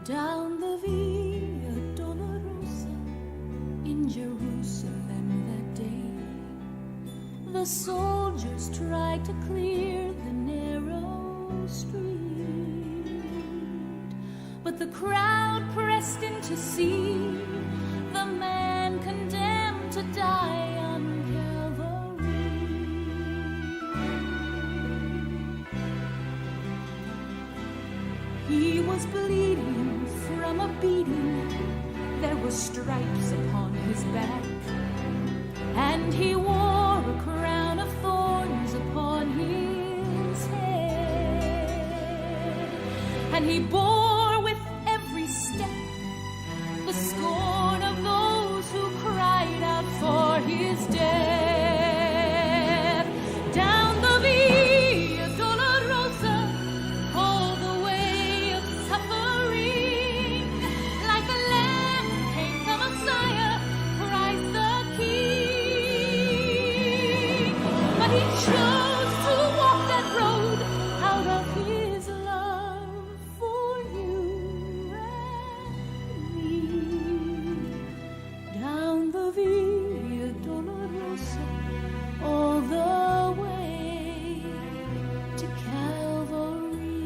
down the Via Dolorosa in Jerusalem that day. The soldiers tried to clear the narrow street, but the crowd pressed in to see the man condemned to die on Calvary. He was bleeding from a beating, there were stripes upon his back, and he wore a crown of thorns upon his head, and he bore with every step the scorn of those who cried out for his death. Down the Via Dolorosa, all the way of suffering, like a lamb came the Messiah, Christ the King. But he chose to walk that road out of his love for you and me. Down the Via Dolorosa, all the way to Calvary.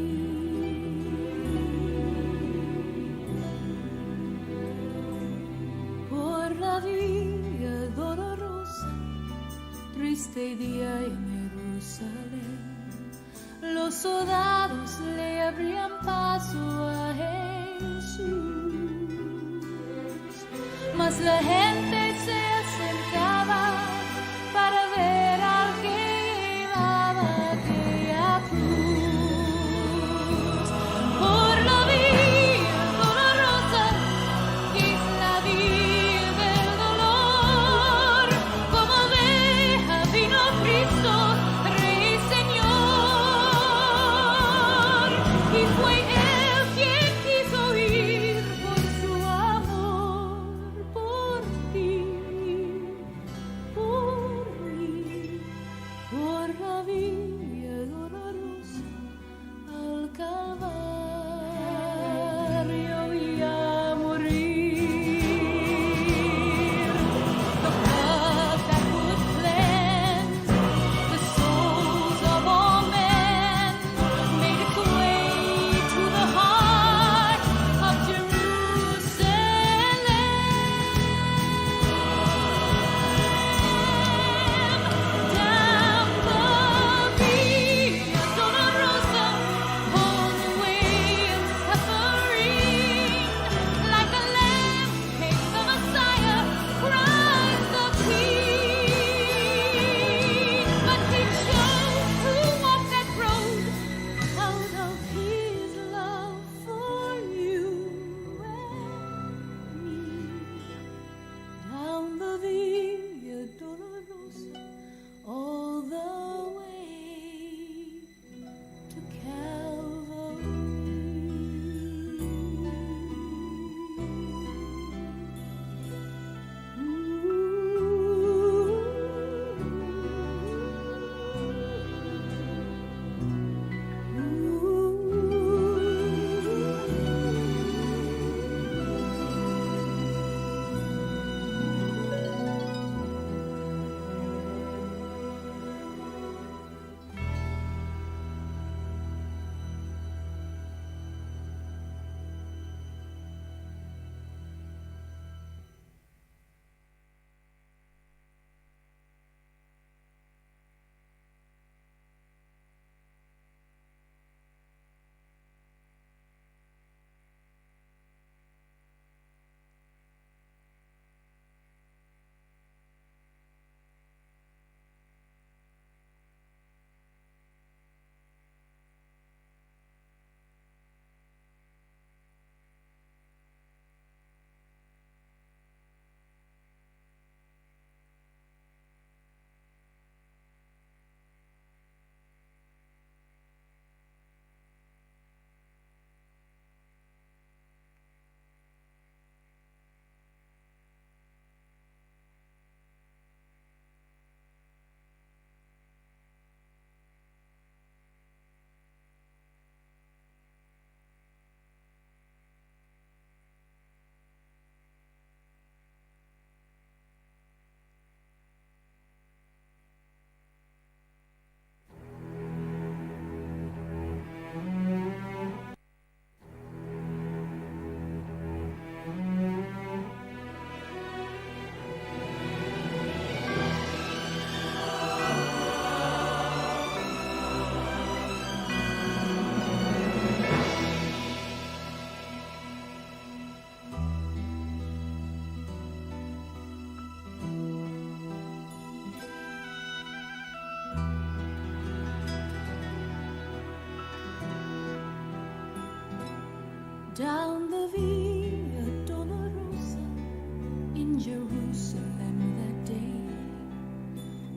Por la Via Dolorosa, triste día en Jerusalén, los soldados le abrían paso a Jesús, mas la gente se acercaba para ver al que llevaba aquella cruz. Por la Via Dolorosa, que es la vía del dolor, como oveja vino Cristo, Rey y Señor, y fue Él quien quiso ir por su amor por ti.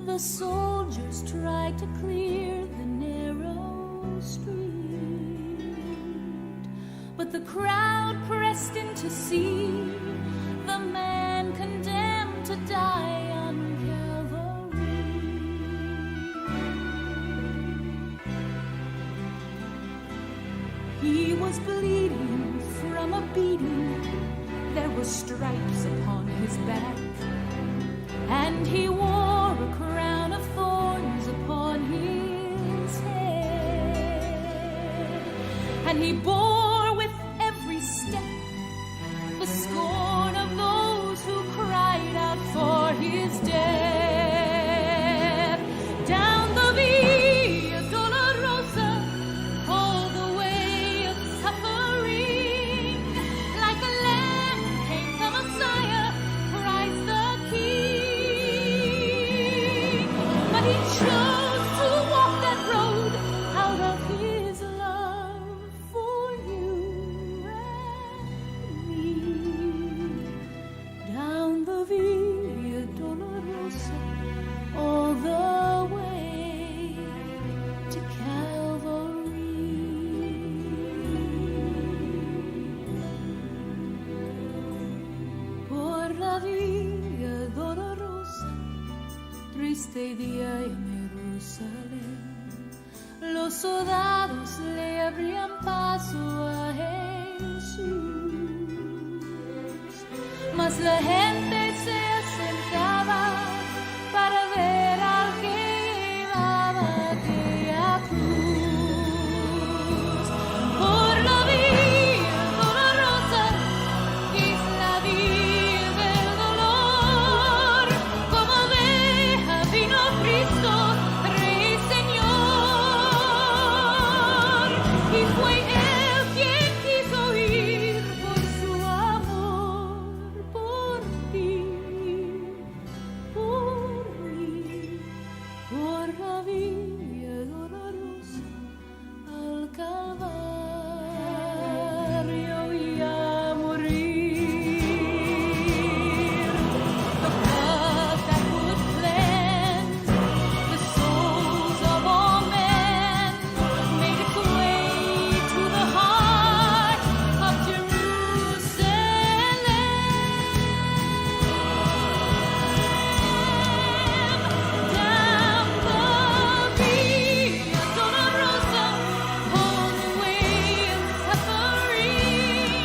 The soldiers tried to clear the narrow street, but the crowd pressed in to see the man condemned to die on Calvary. He was bleeding from a beating, there were stripes upon his back, and he wore a crown of thorns upon his head, and he bore with every step the scorn of those who cried out for his death. Down the Via Dolorosa, all the way of suffering, like a lamb came the Messiah, Christ the King. But he chose to walk that road out of his love for you and me. Down the Via Dolorosa, all the way to Calvary. Por la Via Dolorosa, triste día en Jerusalén, los soldados le abrían paso a Jesús, mas la gente se acercaba para ver al que llevaba aquella cruz. Por la Via Dolorosa, que es la vía del dolor, como oveja vino Cristo, Rey Señor, y fue Él quien quiso ir por su amor, por ti, por mí, por la Via Dolorosa al Calvario y a morir. The blood that would cleanse the souls of all men made its way to the heart of Jerusalem. Down the Via Dolorosa, all the way of suffering,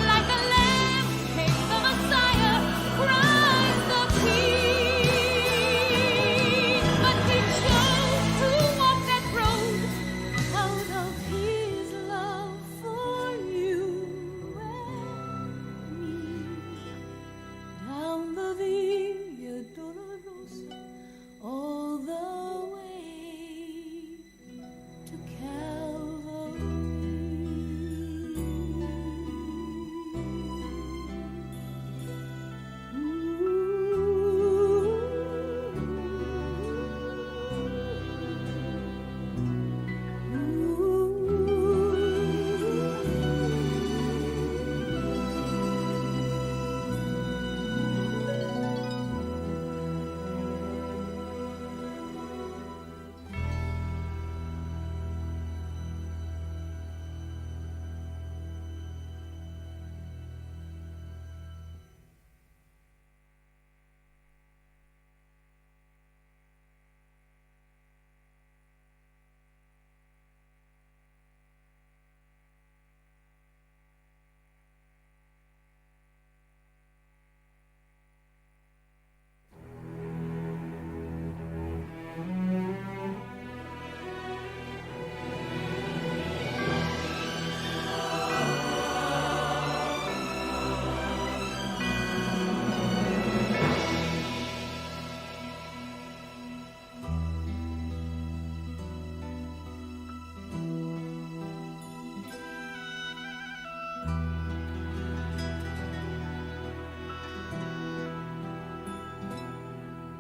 like a lamb came the Messiah, Christ the King. But he chose to walk that road out of his love for you and me. Down the Via Dolorosa, all the way to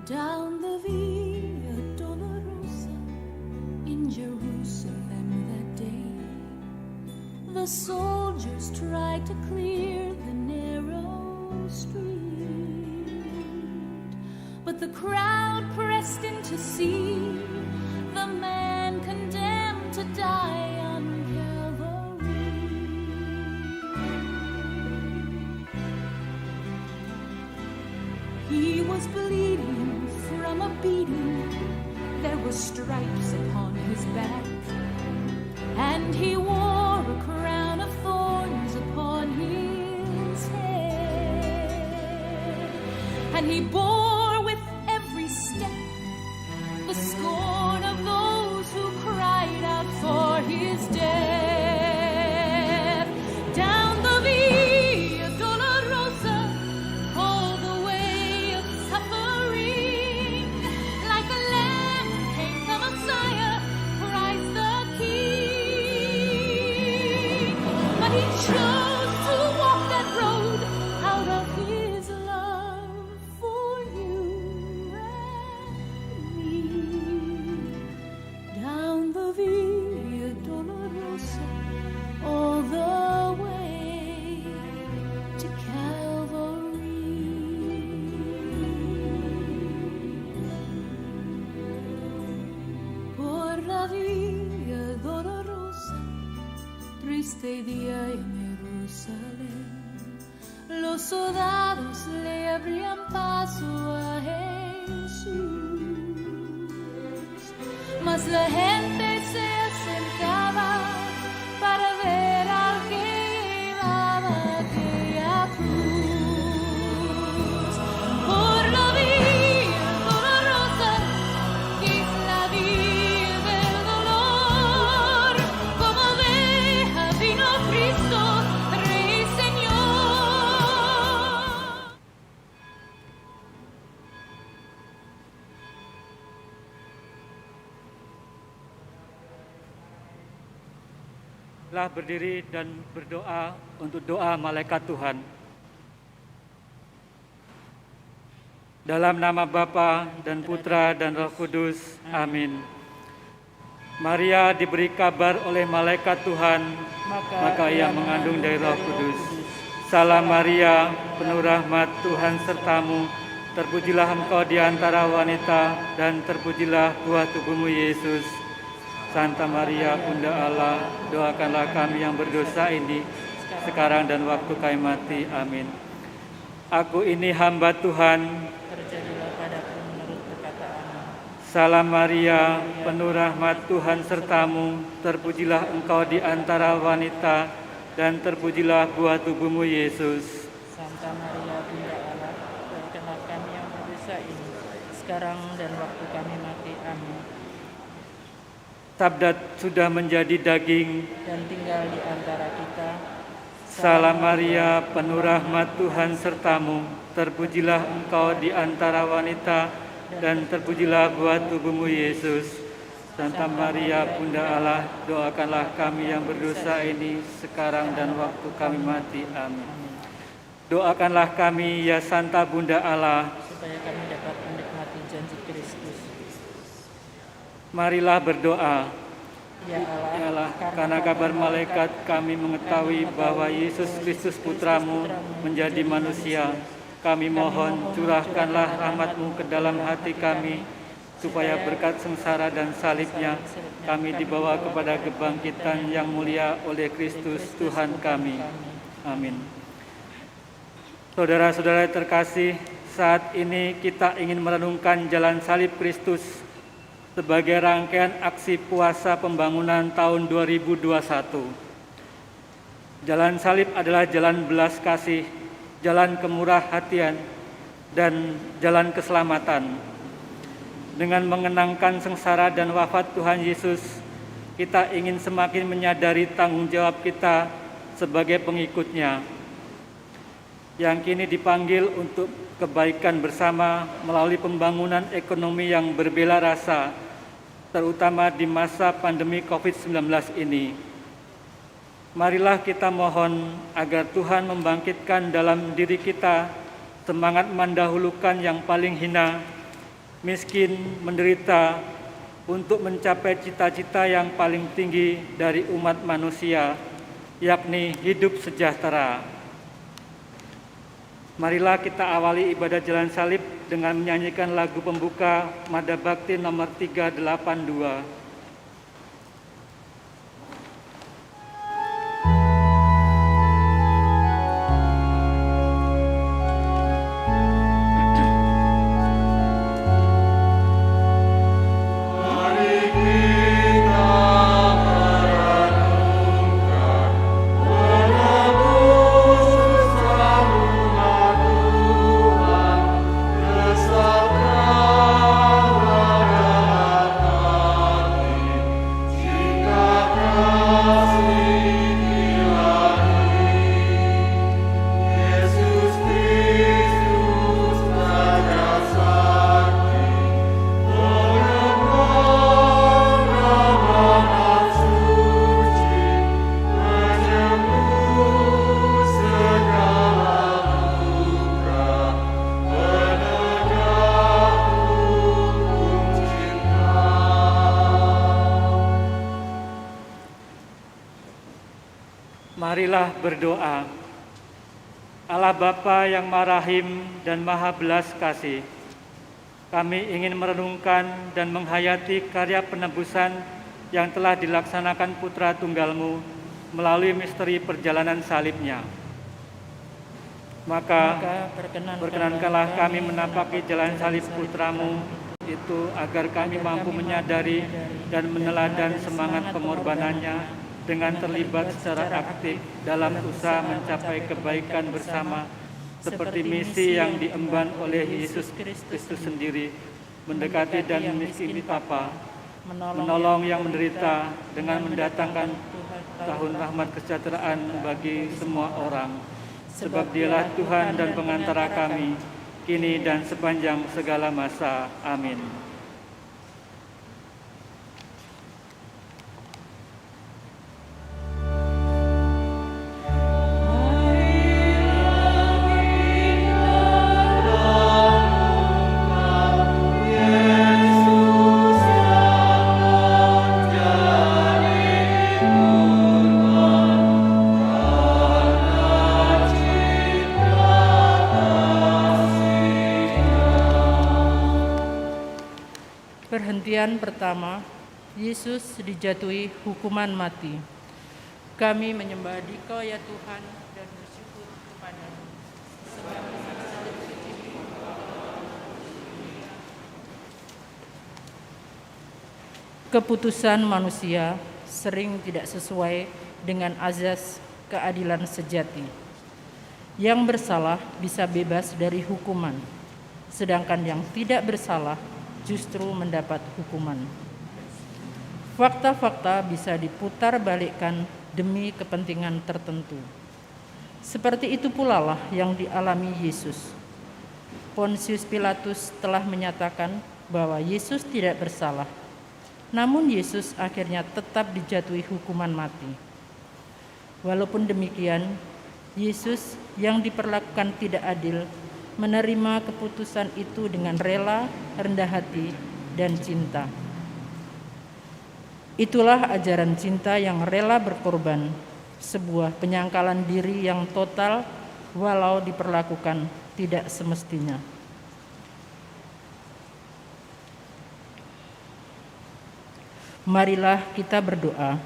Down the Via Dolorosa in Jerusalem that day, the soldiers tried to clear the narrow street, but the crowd pressed in to see the man condemned to die on Calvary. He was bleeding from a beating, there were stripes upon his back, and he wore a crown of thorns upon his head, and he bore with every step the scorn of those who cried out for his death. Down the Via Dolorosa, all the way of suffering, like a lamb came the Messiah, Christ the King. But he chose to walk that road out of his love for you and me. Down the Via Dolorosa, all the way to Calvary. Por la Via Dolorosa, triste día en Jerusalén, los soldados le abrían paso a Jesús, mas la gente se acercaba para ver al que llevaba aquella cruz. Por la Via Dolorosa, que es la vía del dolor, como oveja vino Cristo, Rey y Señor. Telah berdiri dan berdoa untuk doa malaikat Tuhan. Dalam nama Bapa dan Putra dan Roh Kudus. Amin. Maria diberi kabar oleh malaikat Tuhan, maka ia mengandung dari Roh Kudus. Salam Maria, penuh rahmat, Tuhan sertamu. Terpujilah engkau di antara wanita, dan terpujilah buah tubuhmu Yesus. Santa Maria, Bunda Allah, doakanlah kami yang berdosa ini, sekarang dan waktu kami mati. Amin. Aku ini hamba Tuhan. Terjadilah padaku menurut perkataanmu. Salam Maria, penuh rahmat, Tuhan sertamu. Terpujilah engkau di antara wanita, dan terpujilah buah tubuhmu Yesus. Santa Maria, Bunda Allah, doakanlah kami yang berdosa ini, sekarang dan waktu kami mati. Amin. Sabda sudah menjadi daging. Dan tinggal di antara kita. Salam Maria, penuh rahmat, Tuhan sertamu. Terpujilah engkau di antara wanita, dan terpujilah buah tubuhmu Yesus. Santa Maria, Bunda Allah, doakanlah kami yang berdosa ini, sekarang dan waktu kami mati. Amin. Doakanlah kami, ya Santa Bunda Allah, supaya kami dapat menikmati janji Kristus. Marilah berdoa. Ya Ya Allah, karena kabar malaikat kami mengetahui bahwa Yesus Kristus Putramu menjadi manusia. Kami mohon curahkanlah rahmat-Mu ke dalam hati kami, supaya berkat sengsara dan salibnya kami dibawa kepada kebangkitan yang mulia oleh Kristus Tuhan kami. Amin. Saudara-saudara terkasih, saat ini kita ingin merenungkan jalan salib Kristus sebagai rangkaian aksi puasa pembangunan tahun 2021. Jalan salib adalah jalan belas kasih, jalan kemurah hatian, dan jalan keselamatan. Dengan mengenangkan sengsara dan wafat Tuhan Yesus, kita ingin semakin menyadari tanggung jawab kita sebagai pengikutnya, yang kini dipanggil untuk kebaikan bersama melalui pembangunan ekonomi yang berbela rasa, terutama di masa pandemi COVID-19 ini. Marilah kita mohon agar Tuhan membangkitkan dalam diri kita semangat mendahulukan yang paling hina, miskin, menderita, untuk mencapai cita-cita yang paling tinggi dari umat manusia, yakni hidup sejahtera. Marilah kita awali ibadah jalan salib dengan menyanyikan lagu pembuka Mada Bakti nomor 382. Marilah berdoa. Allah Bapa yang Maha Rahim dan Maha Belas Kasih, kami ingin merenungkan dan menghayati karya penebusan yang telah dilaksanakan Putra Tunggal-Mu melalui misteri perjalanan salibnya. Maka berkenankanlah kami menapaki jalan salib Putra-Mu itu agar kami mampu menyadari dan meneladan semangat pengorbanannya dengan terlibat secara aktif dalam usaha mencapai kebaikan bersama, seperti misi yang diemban oleh Yesus Kristus sendiri, mendekati dan memiskini Bapa, menolong yang menderita dengan mendatangkan tahun rahmat kesejahteraan bagi semua orang. Sebab Dialah Tuhan dan pengantara kami, kini dan sepanjang segala masa. Amin. Perhentian pertama, Yesus dijatuhi hukuman mati. Kami menyembah Dikau ya Tuhan dan bersyukur kepada-Mu. Sebab salib kecil keputusan manusia sering tidak sesuai dengan azas keadilan sejati. Yang bersalah bisa bebas dari hukuman, sedangkan yang tidak bersalah justru mendapat hukuman. Fakta-fakta bisa diputar balikkan demi kepentingan tertentu. Seperti itu pula lah yang dialami Yesus. Pontius Pilatus telah menyatakan bahwa Yesus tidak bersalah. Namun Yesus akhirnya tetap dijatuhi hukuman mati. Walaupun demikian, Yesus yang diperlakukan tidak adil menerima keputusan itu dengan rela, rendah hati, dan cinta. Itulah ajaran cinta yang rela berkorban, sebuah penyangkalan diri yang total walau diperlakukan tidak semestinya. Marilah kita berdoa.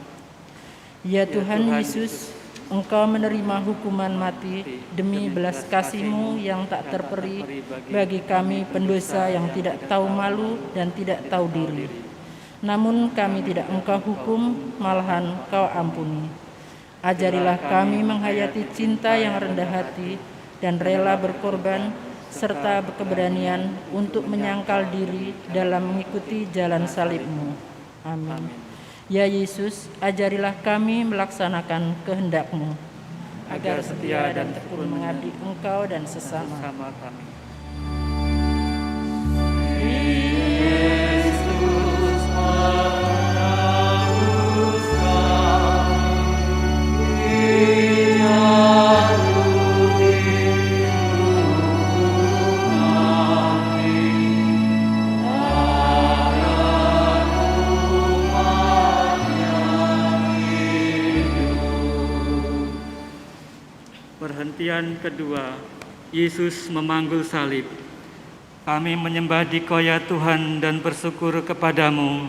Ya Tuhan Yesus, Engkau menerima hukuman mati demi belas kasih-Mu yang tak terperi bagi kami pendosa yang tidak tahu malu dan tidak tahu diri. Namun kami tidak Engkau hukum, malahan Kau ampuni. Ajarilah kami menghayati cinta yang rendah hati dan rela berkorban, serta keberanian untuk menyangkal diri dalam mengikuti jalan salib-Mu. Amin. Ya Yesus, ajarilah kami melaksanakan kehendak-Mu, agar setia dan tekun mengabdi Engkau dan sesama. Kami. Perhentian kedua, Yesus memanggul salib. Kami menyembah Dikau ya Tuhan dan bersyukur kepadamu.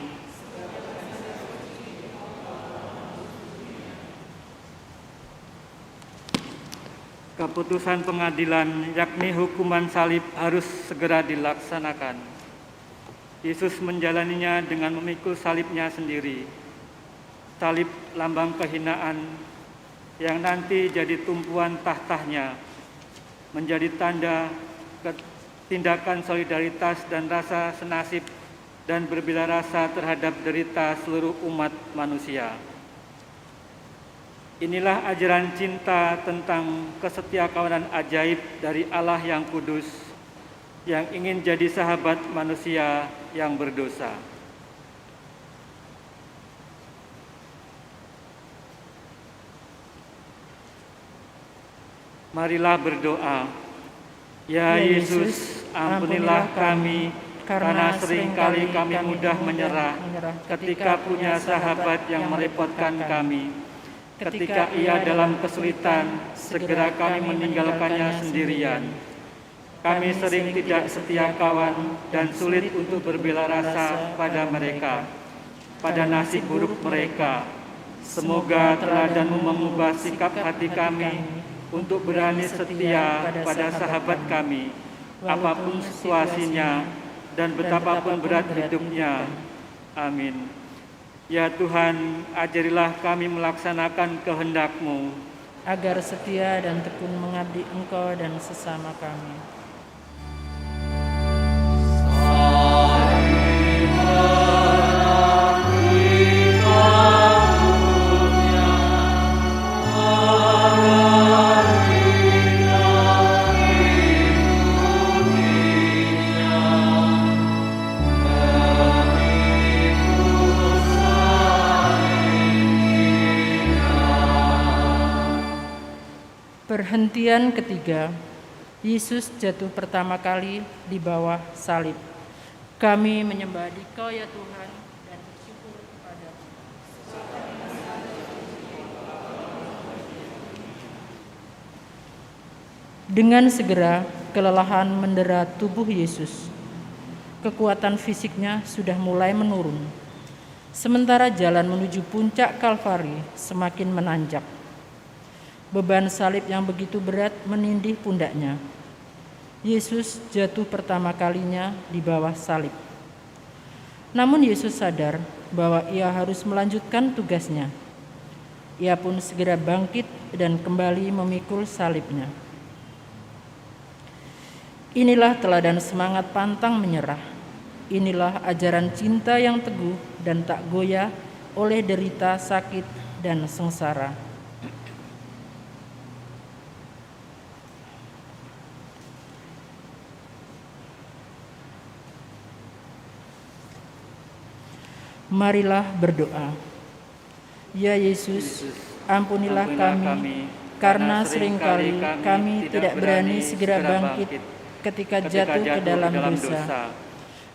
Keputusan pengadilan, yakni hukuman salib, harus segera dilaksanakan. Yesus menjalaninya dengan memikul salibnya sendiri. Salib lambang kehinaan yang nanti jadi tumpuan tahtanya, menjadi tanda tindakan solidaritas dan rasa senasib dan berbela rasa terhadap derita seluruh umat manusia. Inilah ajaran cinta tentang kesetiakawanan ajaib dari Allah yang kudus, yang ingin jadi sahabat manusia yang berdosa. Marilah berdoa. Ya Yesus, ampunilah kami, karena seringkali kami mudah menyerah ketika punya sahabat yang merepotkan kami. Ketika ia dalam kesulitan, segera kami meninggalkannya sendirian. Kami sering tidak setia kawan dan sulit untuk berbela rasa pada mereka, pada nasib buruk mereka. Semoga teladanmu mengubah sikap hati kami untuk berani setia pada sahabat kami, apapun situasinya dan betapapun berat hidupnya. Amin. Ya Tuhan, ajarilah kami melaksanakan kehendak-Mu, agar setia dan tekun mengabdi Engkau dan sesama kami. Perhentian ketiga, Yesus jatuh pertama kali di bawah salib. Kami menyembah Dikau ya Tuhan dan bersyukur kepadamu. Dengan segera kelelahan mendera tubuh Yesus. Kekuatan fisiknya sudah mulai menurun. Sementara jalan menuju puncak Kalvari semakin menanjak. Beban salib yang begitu berat menindih pundaknya. Yesus jatuh pertama kalinya di bawah salib. Namun Yesus sadar bahwa ia harus melanjutkan tugasnya. Ia pun segera bangkit dan kembali memikul salibnya. Inilah teladan semangat pantang menyerah. Inilah ajaran cinta yang teguh dan tak goyah oleh derita, sakit, dan sengsara. Marilah berdoa. Ya Yesus, ampunilah kami, karena seringkali kami tidak berani segera bangkit ketika jatuh ke dalam dosa.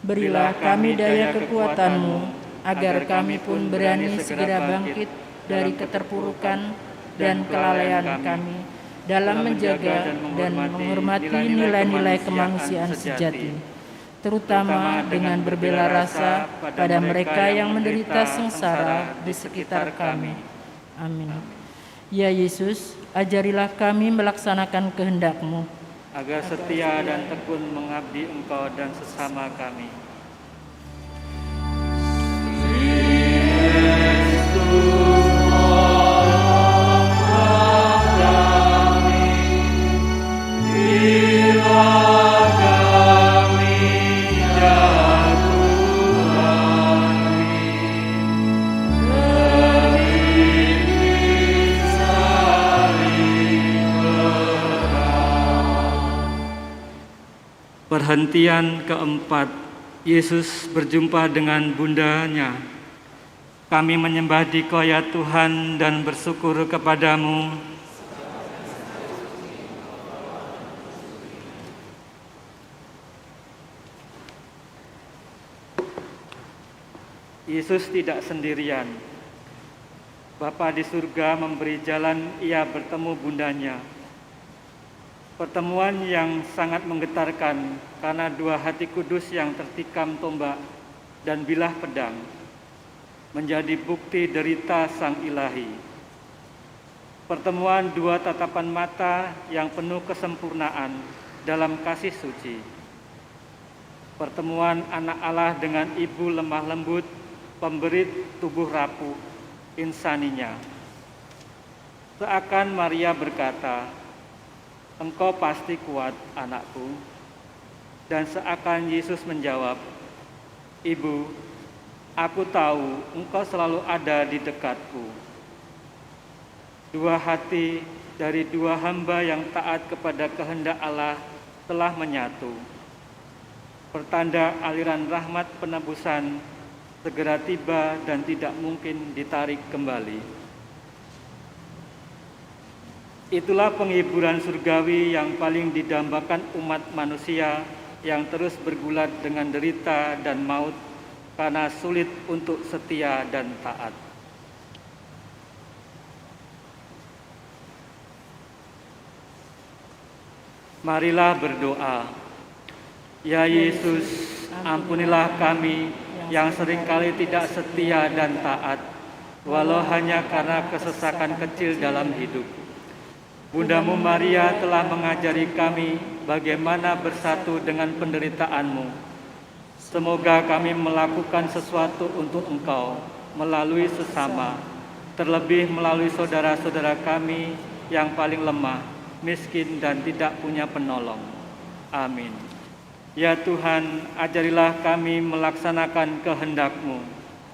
Berilah kami daya kekuatan-Mu, agar kami pun berani segera bangkit dari keterpurukan dan kelalaian kami dalam menjaga dan menghormati nilai-nilai kemanusiaan sejati, terutama dengan berbela rasa pada mereka yang menderita sengsara di sekitar kami. Amin. Ya Yesus, ajarilah kami melaksanakan kehendak-Mu, agar setia dan tekun mengabdi Engkau dan sesama kami. Perhentian keempat, Yesus berjumpa dengan bundanya. Kami menyembah Dikau ya Tuhan dan bersyukur kepadamu. Yesus tidak sendirian. Bapa di surga memberi jalan ia bertemu bundanya. Pertemuan yang sangat menggetarkan karena dua hati kudus yang tertikam tombak dan bilah pedang menjadi bukti derita Sang Ilahi. Pertemuan dua tatapan mata yang penuh kesempurnaan dalam kasih suci. Pertemuan anak Allah dengan ibu lemah lembut, pemberi tubuh rapuh, insaninya. Seakan Maria berkata, "Engkau pasti kuat, anakku." Dan seakan Yesus menjawab, "Ibu, aku tahu engkau selalu ada di dekatku." Dua hati dari dua hamba yang taat kepada kehendak Allah telah menyatu. Pertanda aliran rahmat penebusan segera tiba dan tidak mungkin ditarik kembali. Itulah penghiburan surgawi yang paling didambakan umat manusia yang terus bergulat dengan derita dan maut karena sulit untuk setia dan taat. Marilah berdoa. Ya Yesus, ampunilah kami yang seringkali tidak setia dan taat, walau hanya karena kesesakan kecil dalam hidup. Bundamu Maria telah mengajari kami bagaimana bersatu dengan penderitaanmu. Semoga kami melakukan sesuatu untuk Engkau melalui sesama, terlebih melalui saudara-saudara kami yang paling lemah, miskin dan tidak punya penolong. Amin. Ya Tuhan, ajarilah kami melaksanakan kehendak-Mu,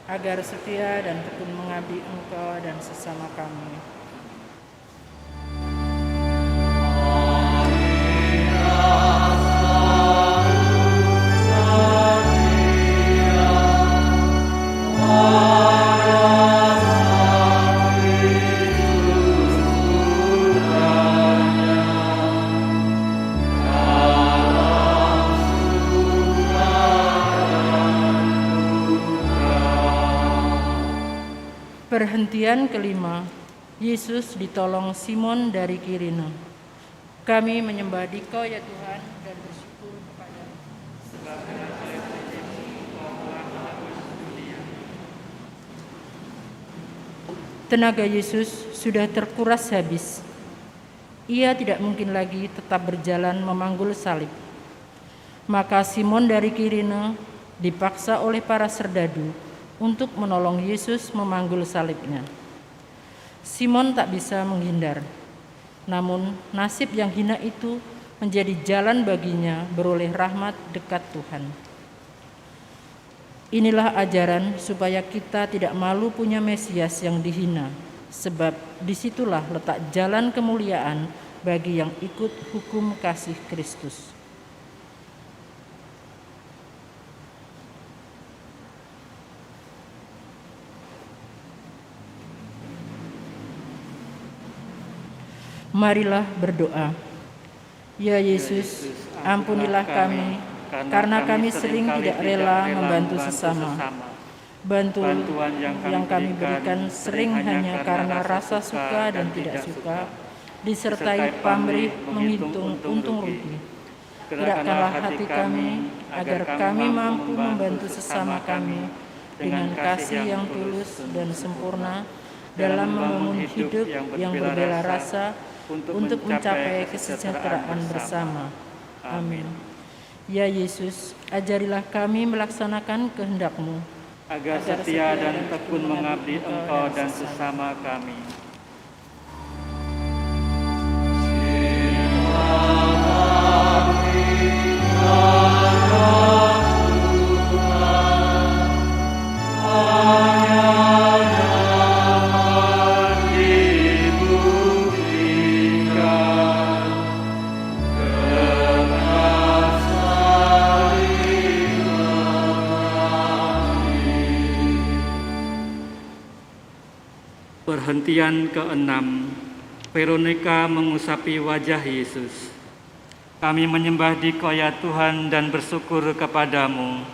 agar setia dan tekun mengabdi Engkau dan sesama kami. Perhentian kelima, Yesus ditolong Simon dari Kirene. Kami menyembah Dikau ya Tuhan dan bersyukur kepada-Mu. Tenaga Yesus sudah terkuras habis. Ia tidak mungkin lagi tetap berjalan memanggul salib. Maka Simon dari Kirene dipaksa oleh para serdadu untuk menolong Yesus memanggul salibnya. Simon tak bisa menghindar, namun nasib yang hina itu menjadi jalan baginya beroleh rahmat dekat Tuhan. Inilah ajaran supaya kita tidak malu punya Mesias yang dihina, sebab disitulah letak jalan kemuliaan bagi yang ikut hukum kasih Kristus. Marilah berdoa. Ya Yesus, ampunilah kami, karena kami sering tidak rela membantu sesama. Bantuan yang kami berikan sering hanya karena rasa suka dan tidak suka, disertai pamrih menghitung untung rugi. Gerakkanlah hati kami, agar kami mampu membantu sesama kami dengan kasih yang tulus dan sempurna dalam membangun hidup yang berbela rasa, untuk mencapai kesejahteraan bersama. Amin. Ya Yesus, ajarilah kami melaksanakan kehendak-Mu, agar setia dan tekun mengabdi Engkau dan sesama kami. Perhentian ke-6, Veronika mengusapi wajah Yesus. Kami menyembah Dikau ya Tuhan dan bersyukur kepada-Mu.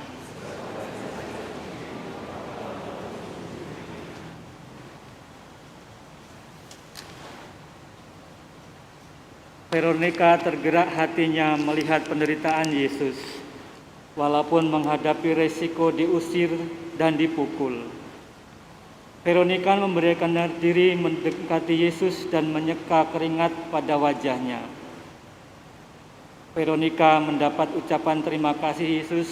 Veronika tergerak hatinya melihat penderitaan Yesus, walaupun menghadapi resiko diusir dan dipukul. Veronika memberikan diri mendekati Yesus dan menyeka keringat pada wajahnya. Veronika mendapat ucapan terima kasih Yesus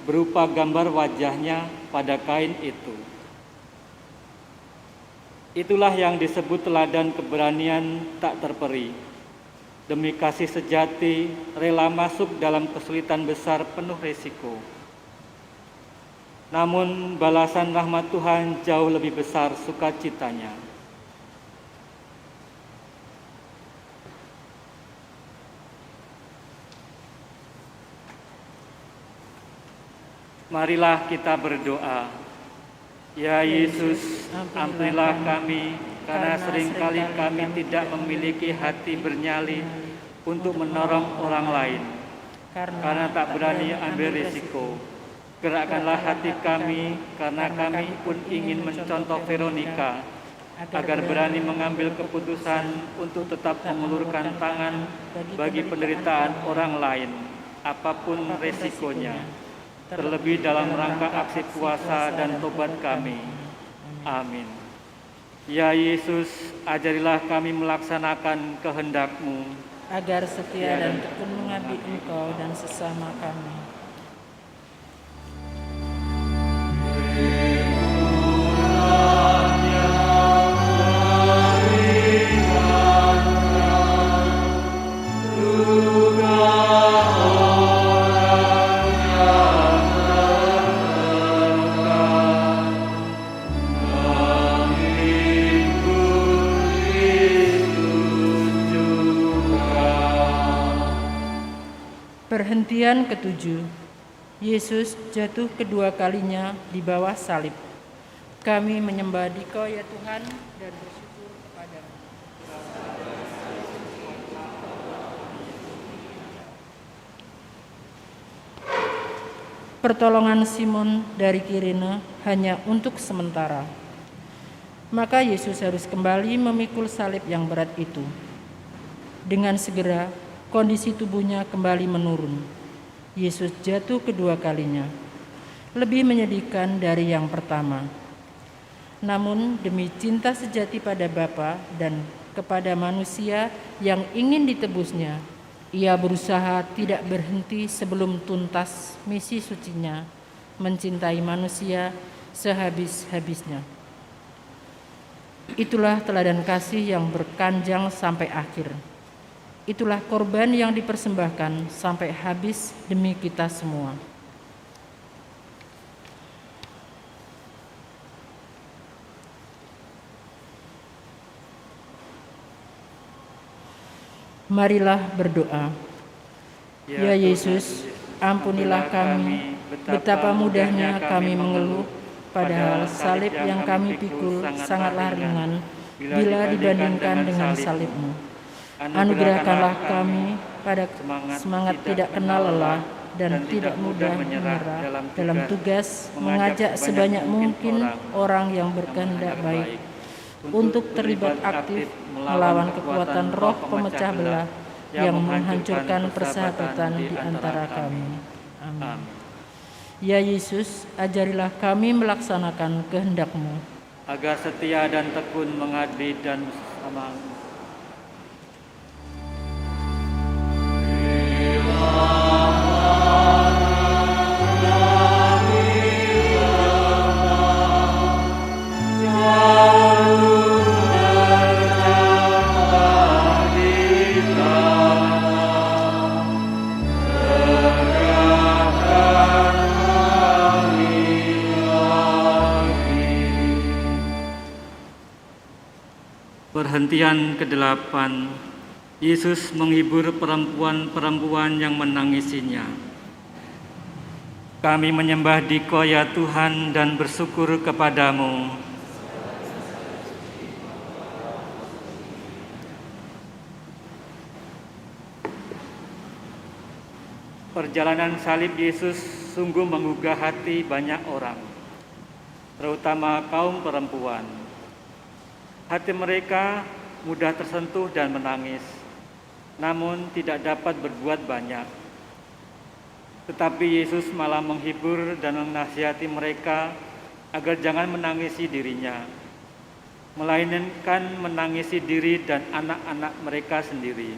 berupa gambar wajahnya pada kain itu. Itulah yang disebut teladan keberanian tak terperi. Demi kasih sejati, rela masuk dalam kesulitan besar penuh risiko. Namun balasan rahmat Tuhan jauh lebih besar sukacitanya. Marilah kita berdoa. Ya Yesus, ampunilah kami, karena seringkali kami tidak memiliki hati bernyali untuk menolong orang lain, karena tak berani ambil risiko. Gerakkanlah hati kami, karena kami pun ingin mencontoh Veronika, agar berani mengambil keputusan untuk tetap mengulurkan tangan bagi penderitaan orang lain, apapun resikonya, terlebih dalam rangka aksi puasa dan tobat kami. Amin. Ya Yesus, ajarilah kami melaksanakan kehendak-Mu, agar setia dan tekun mengabdi Engkau dan sesama kami. Perhentian ketujuh, Yesus jatuh kedua kalinya di bawah salib. Kami menyembah Dikau ya Tuhan dan bersyukur kepadamu. Pertolongan Simon dari Kirene hanya untuk sementara. Maka Yesus harus kembali memikul salib yang berat itu. Dengan segera, kondisi tubuhnya kembali menurun. Yesus jatuh kedua kalinya, lebih menyedihkan dari yang pertama. Namun demi cinta sejati pada Bapa dan kepada manusia yang ingin ditebusnya, Ia berusaha tidak berhenti sebelum tuntas misi sucinya, mencintai manusia sehabis-habisnya. Itulah teladan kasih yang berkanjang sampai akhir. Itulah korban yang dipersembahkan sampai habis demi kita semua. Marilah berdoa. Ya Yesus, ampunilah kami, betapa mudahnya kami mengeluh, padahal salib yang kami pikul sangatlah ringan bila dibandingkan dengan salib-Mu. Anugerahkanlah kami pada semangat tidak kenal lelah dan tidak mudah menyerah dalam tugas mengajak sebanyak mungkin orang yang berkehendak baik untuk terlibat aktif melawan kekuatan roh pemecah belah yang menghancurkan persahabatan di antara kami. Amin. Ya Yesus, ajarilah kami melaksanakan kehendak-Mu, agar setia dan tekun mengabdi dan bersama-Mu. Perhentian ke-8, Yesus menghibur perempuan-perempuan yang menangisinya. Kami menyembah Dikau ya Tuhan dan bersyukur kepadamu. Perjalanan salib Yesus sungguh menggugah hati banyak orang, terutama kaum perempuan. Hati mereka mudah tersentuh dan menangis namun tidak dapat berbuat banyak. Tetapi Yesus malah menghibur dan menasihati mereka agar jangan menangisi dirinya, melainkan menangisi diri dan anak-anak mereka sendiri.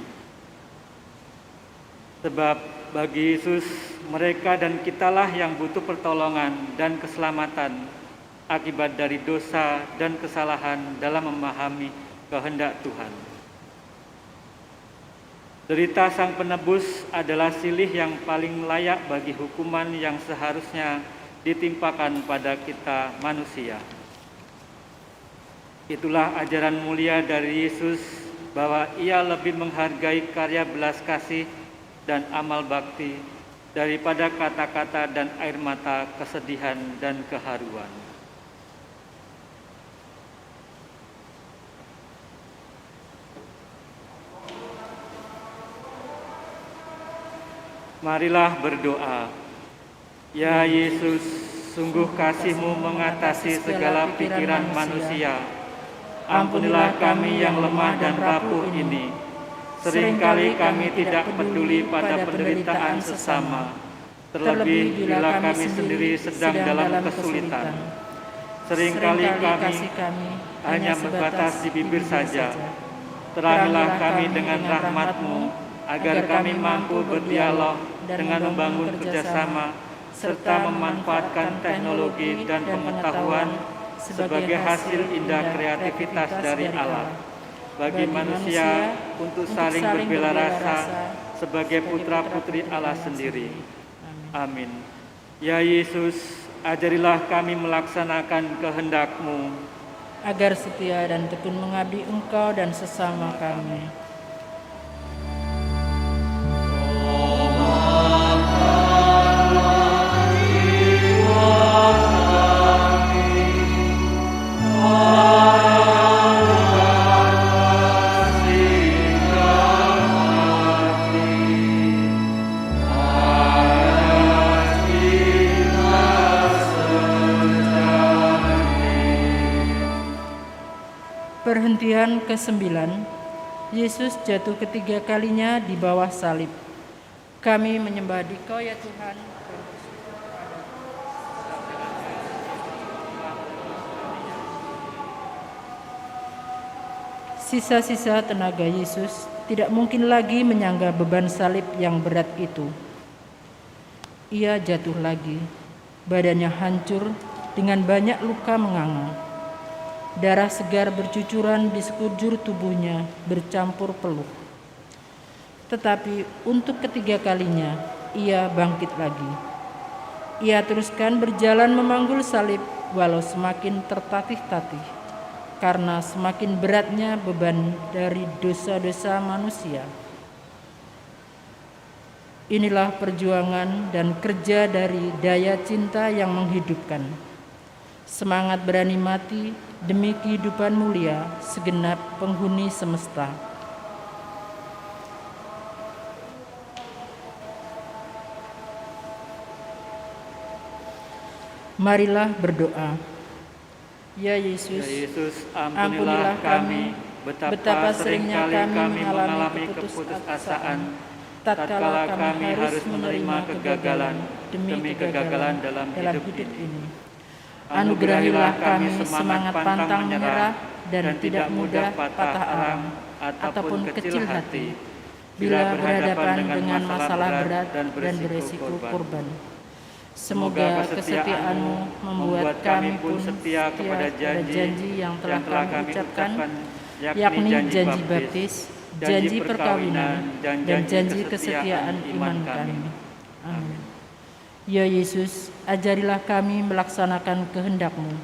Sebab bagi Yesus, mereka dan kitalah yang butuh pertolongan dan keselamatan akibat dari dosa dan kesalahan dalam memahami kehendak Tuhan. Derita Sang Penebus adalah silih yang paling layak bagi hukuman yang seharusnya ditimpakan pada kita manusia. Itulah ajaran mulia dari Yesus bahwa Ia lebih menghargai karya belas kasih dan amal bakti daripada kata-kata dan air mata kesedihan dan keharuan. Marilah berdoa. Ya Yesus, sungguh kasih-Mu mengatasi segala pikiran manusia. Ampunilah kami yang lemah dan rapuh ini. Seringkali kami tidak peduli pada penderitaan sesama, terlebih bila kami sendiri sedang dalam kesulitan. Seringkali kami hanya berbatas di bibir saja. Terangilah kami dengan rahmat-Mu, agar kami mampu berdialog dengan membangun kerjasama, serta memanfaatkan teknologi dan pengetahuan sebagai hasil indah kreativitas dari Allah bagi manusia untuk saling berbela rasa sebagai putra-putri Allah sendiri. Amin. Ya Yesus, ajarilah kami melaksanakan kehendak-Mu, agar setia dan tekun mengabdi Engkau dan sesama kami. Perhentian ke-9, Yesus jatuh ketiga kalinya di bawah salib. Kami menyembah Dikau ya Tuhan. Sisa-sisa tenaga Yesus tidak mungkin lagi menyangga beban salib yang berat itu. Ia jatuh lagi, badannya hancur dengan banyak luka menganga. Darah segar bercucuran di sekujur tubuhnya bercampur peluh. Tetapi untuk ketiga kalinya ia bangkit lagi. Ia teruskan berjalan memanggul salib walau semakin tertatih-tatih, karena semakin beratnya beban dari dosa-dosa manusia. Inilah perjuangan dan kerja dari daya cinta yang menghidupkan. Semangat berani mati demi kehidupan mulia segenap penghuni semesta. Marilah berdoa. Ya Yesus, ampunilah kami, betapa seringnya kami mengalami keputusasaan tatkala kami harus menerima kegagalan demi kegagalan dalam hidup ini. Anugerahilah kami semangat pantang menyerah dan tidak mudah patah arang ataupun kecil hati bila berhadapan dengan masalah berat dan beresiko korban. Semoga kesetiaan-Mu membuat kami pun setia kepada janji yang telah kami ucapkan, yakni janji baptis, janji perkawinan, dan janji kesetiaan iman kami. Amin. Ya Yesus, ajarilah kami melaksanakan kehendak-Mu,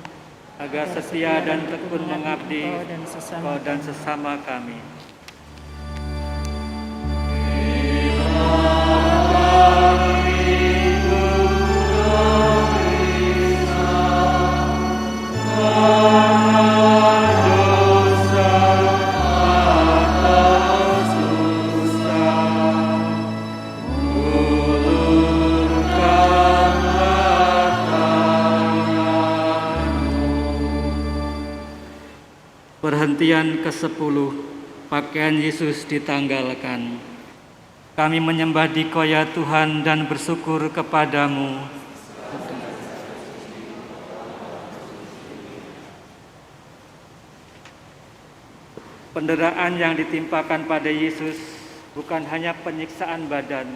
agar setia dan tekun mengabdi Kau dan sesama kami. Perhentian ke-10, pakaian Yesus ditanggalkan. Kami menyembah Dikau ya Tuhan dan bersyukur kepadamu. Penderitaan yang ditimpakan pada Yesus bukan hanya penyiksaan badan,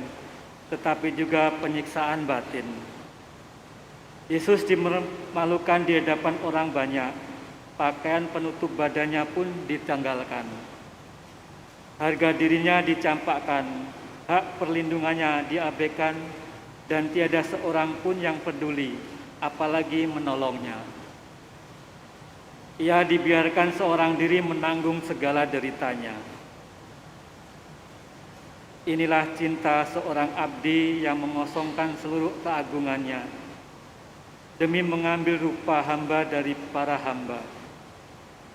tetapi juga penyiksaan batin. Yesus dimalukan di hadapan orang banyak, pakaian penutup badannya pun ditanggalkan. Harga dirinya dicampakkan, hak perlindungannya diabaikan, dan tiada seorang pun yang peduli, apalagi menolongnya. Ia dibiarkan seorang diri menanggung segala deritanya. Inilah cinta seorang abdi yang mengosongkan seluruh keagungannya demi mengambil rupa hamba dari para hamba,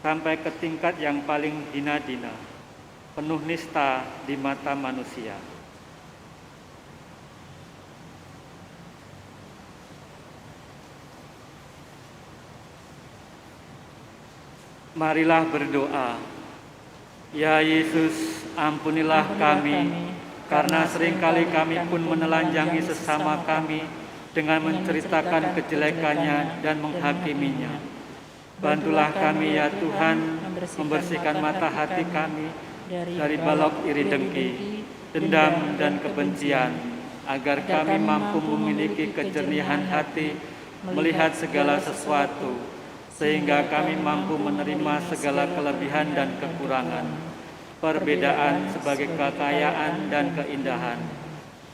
sampai ke tingkat yang paling hina-dina, penuh nista di mata manusia. Marilah berdoa. Ya Yesus, ampunilah kami, karena seringkali kami pun menelanjangi sesama kami dengan menceritakan kejelekannya dan menghakiminya. Bantulah kami ya Tuhan, membersihkan mata hati kami dari balok iri dengki, dendam dan kebencian, agar kami mampu memiliki kejernihan hati melihat segala sesuatu, sehingga kami mampu menerima segala kelebihan dan kekurangan, perbedaan sebagai kekayaan dan keindahan,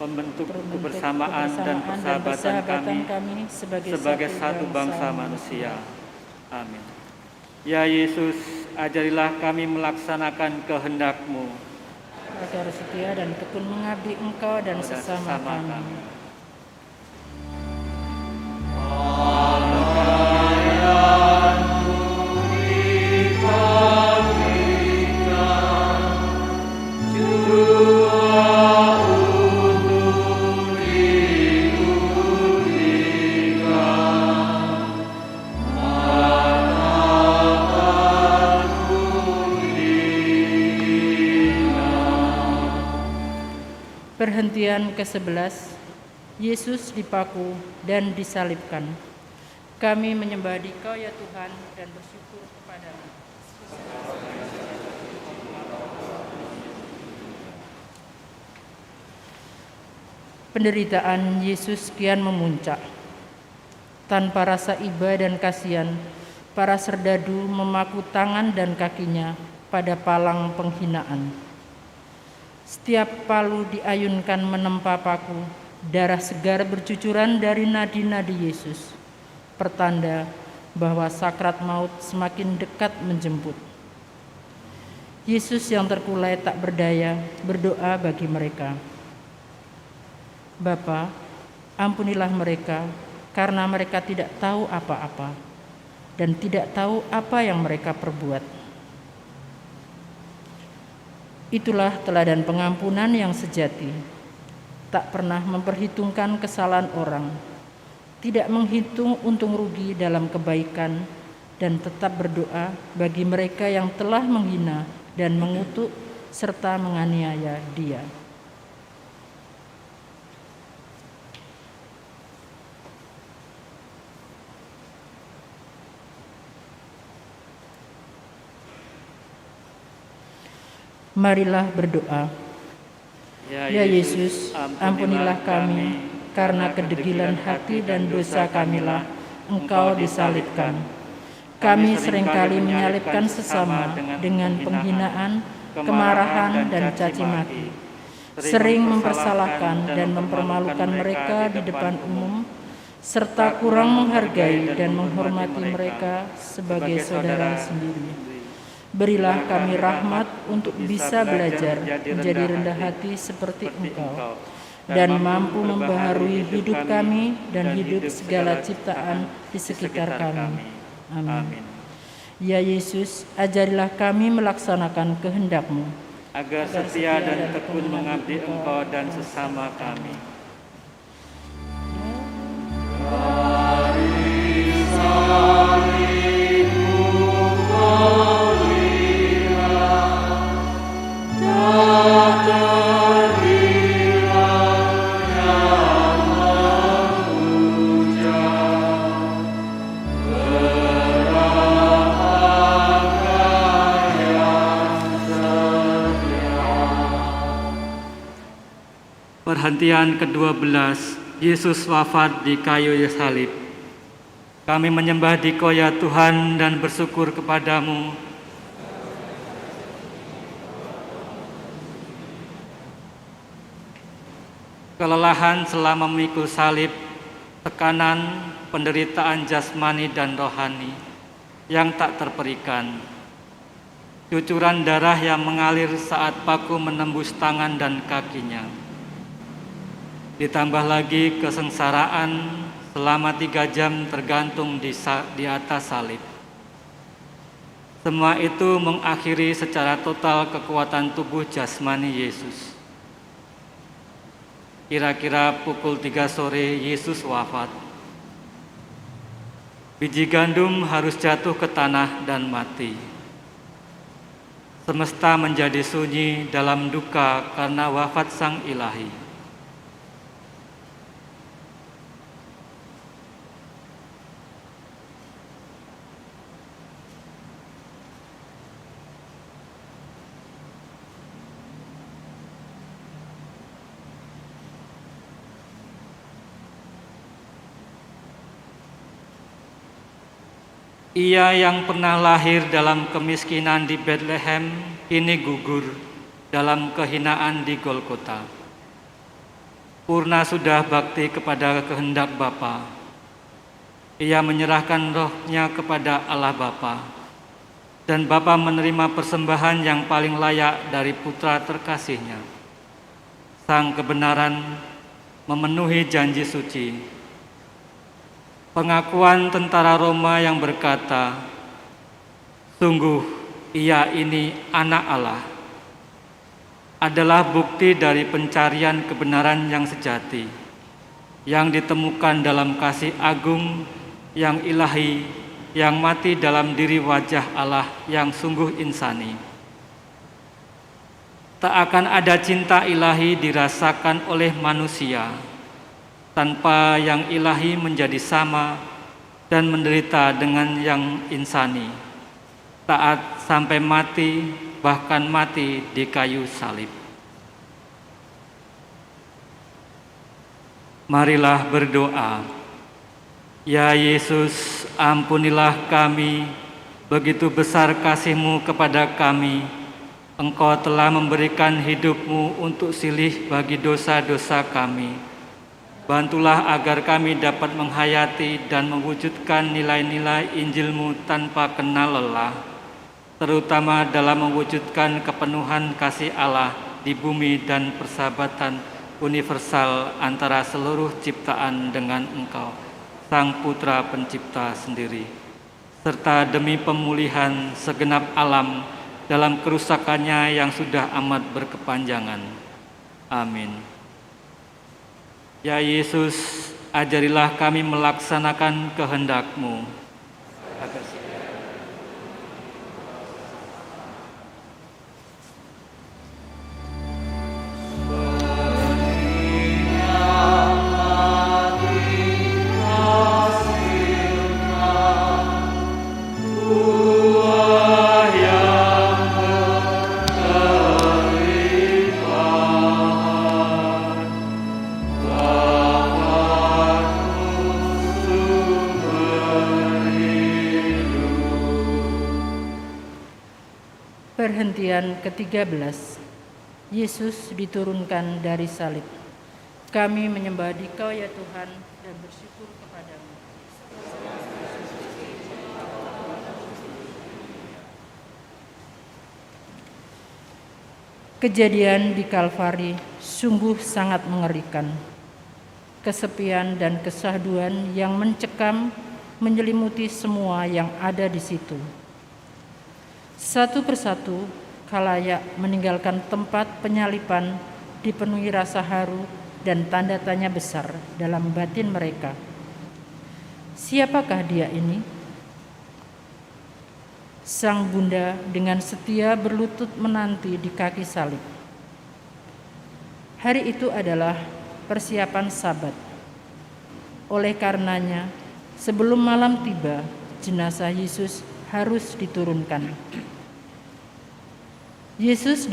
membentuk kebersamaan dan persahabatan kami sebagai satu bangsa manusia. Amin. Ya Yesus, ajarilah kami melaksanakan kehendak-Mu, agar setia dan tekun mengabdi Engkau dan sesama kami. Perhentian ke-11, Yesus dipaku dan disalibkan. Kami menyembah Dikau ya Tuhan dan bersyukur kepadamu. Penderitaan Yesus kian memuncak. Tanpa rasa iba dan kasihan, para serdadu memaku tangan dan kakinya pada palang penghinaan. Setiap palu diayunkan menempa paku, darah segar bercucuran dari nadi-nadi Yesus, pertanda bahwa sakrat maut semakin dekat menjemput. Yesus yang terkulai tak berdaya berdoa bagi mereka. Bapa, ampunilah mereka, karena mereka tidak tahu apa-apa dan tidak tahu apa yang mereka perbuat. Itulah teladan pengampunan yang sejati, tak pernah memperhitungkan kesalahan orang, tidak menghitung untung rugi dalam kebaikan, dan tetap berdoa bagi mereka yang telah menghina dan mengutuk serta menganiaya Dia. Marilah berdoa. Ya Yesus, ampunilah kami, karena kedegilan hati dan dosa kamilah Engkau disalibkan. Kami seringkali menyalibkan sesama dengan penghinaan, kemarahan, dan caci maki. Sering mempersalahkan dan mempermalukan mereka di depan umum, serta kurang menghargai dan menghormati mereka sebagai saudara sendiri. Berilah kami rahmat untuk bisa belajar menjadi rendah hati seperti Engkau, dan mampu membaharui hidup kami dan hidup segala ciptaan di sekitar kami. Amin. Ya Yesus, ajarilah kami melaksanakan kehendak-Mu, agar setia dan tekun mengabdi Engkau dan sesama kami. Dari perhentian ke-12, Yesus wafat di kayu salib. Kami menyembah Dikau ya Tuhan dan bersyukur kepadamu. Kelelahan selama memikul salib, tekanan, penderitaan jasmani dan rohani yang tak terperikan, cucuran darah yang mengalir saat paku menembus tangan dan kakinya, ditambah lagi kesengsaraan selama 3 jam tergantung di atas salib. Semua itu mengakhiri secara total kekuatan tubuh jasmani Yesus. Kira-kira pukul 3 sore Yesus wafat. Biji gandum harus jatuh ke tanah dan mati. Semesta menjadi sunyi dalam duka karena wafat Sang Ilahi. Ia yang pernah lahir dalam kemiskinan di Bethlehem, kini gugur dalam kehinaan di Golgota. Purna sudah bakti kepada kehendak Bapa. Ia menyerahkan rohnya kepada Allah Bapa, dan Bapa menerima persembahan yang paling layak dari putra terkasihnya. Sang kebenaran memenuhi janji suci. Pengakuan tentara Roma yang berkata, "Sungguh ia ini anak Allah," adalah bukti dari pencarian kebenaran yang sejati, yang ditemukan dalam kasih agung yang ilahi, yang mati dalam diri wajah Allah yang sungguh insani. Tak akan ada cinta ilahi dirasakan oleh manusia tanpa yang ilahi menjadi sama dan menderita dengan yang insani, taat sampai mati, bahkan mati di kayu salib. Marilah berdoa. Ya Yesus, ampunilah kami, begitu besar kasih-Mu kepada kami. Engkau telah memberikan hidup-Mu untuk silih bagi dosa-dosa kami. Bantulah agar kami dapat menghayati dan mewujudkan nilai-nilai Injil-Mu tanpa kenal lelah, terutama dalam mewujudkan kepenuhan kasih Allah di bumi dan persahabatan universal antara seluruh ciptaan dengan Engkau, Sang Putra Pencipta sendiri, serta demi pemulihan segenap alam dalam kerusakannya yang sudah amat berkepanjangan. Amin. Ya Yesus, ajarilah kami melaksanakan kehendak-Mu. Perhentian ke-13, Yesus diturunkan dari salib. Kami menyembah Dikau ya Tuhan dan bersyukur kepadamu. Kejadian di Kalvari sungguh sangat mengerikan. Kesepian dan kesahduan yang mencekam menyelimuti semua yang ada di situ. Satu persatu, khalayak meninggalkan tempat penyaliban dipenuhi rasa haru dan tanda tanya besar dalam batin mereka. Siapakah dia ini? Sang bunda dengan setia berlutut menanti di kaki salib. Hari itu adalah persiapan Sabat. Oleh karenanya, sebelum malam tiba, jenazah Yesus harus diturunkan. Yusuf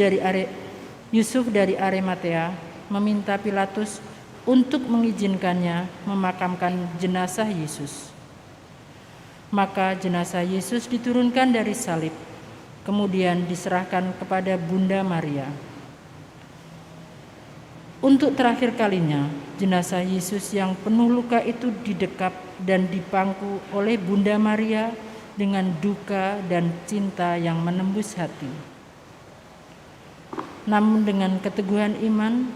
dari Arimatea meminta Pilatus untuk mengizinkannya memakamkan jenazah Yesus. Maka jenazah Yesus diturunkan dari salib, kemudian diserahkan kepada Bunda Maria. Untuk terakhir kalinya, jenazah Yesus yang penuh luka itu didekap dan dipangku oleh Bunda Maria dengan duka dan cinta yang menembus hati. Namun dengan keteguhan iman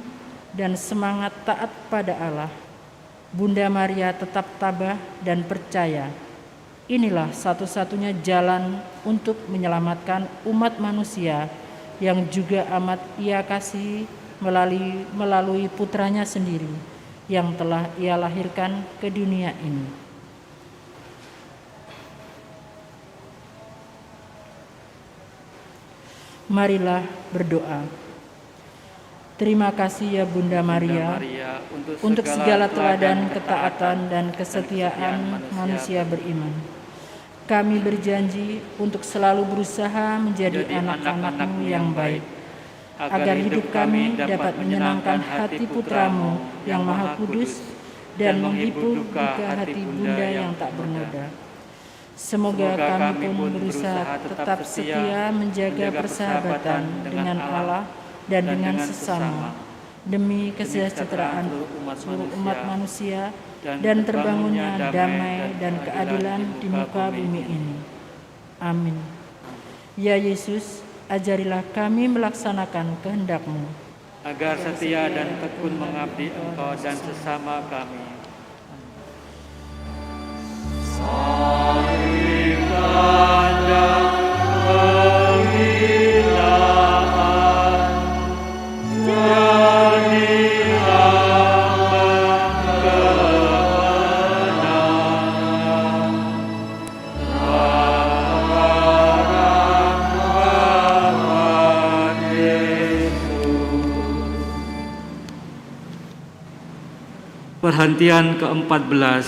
dan semangat taat pada Allah, Bunda Maria tetap tabah dan percaya. Inilah satu-satunya jalan untuk menyelamatkan umat manusia yang juga amat Ia kasihi melalui putranya sendiri yang telah Ia lahirkan ke dunia ini. Marilah berdoa. Terima kasih ya Bunda Maria untuk segala teladan ketaatan dan kesetiaan manusia beriman. Kami berjanji untuk selalu berusaha menjadi anak-anak-Mu yang baik, agar hidup kami dapat menyenangkan hati Putramu yang Maha Kudus dan menghibur duka hati Bunda yang tak bernoda. Semoga kami pun berusaha tetap setia menjaga persahabatan dengan Allah dan dengan sesama, demi kesejahteraan seluruh umat manusia dan terbangunnya damai dan keadilan di muka bumi ini. Amin. Ya Yesus, ajarilah kami melaksanakan kehendak-Mu, agar setia dan tekun mengabdi Engkau dan sesama kami. Perhentian ke-14,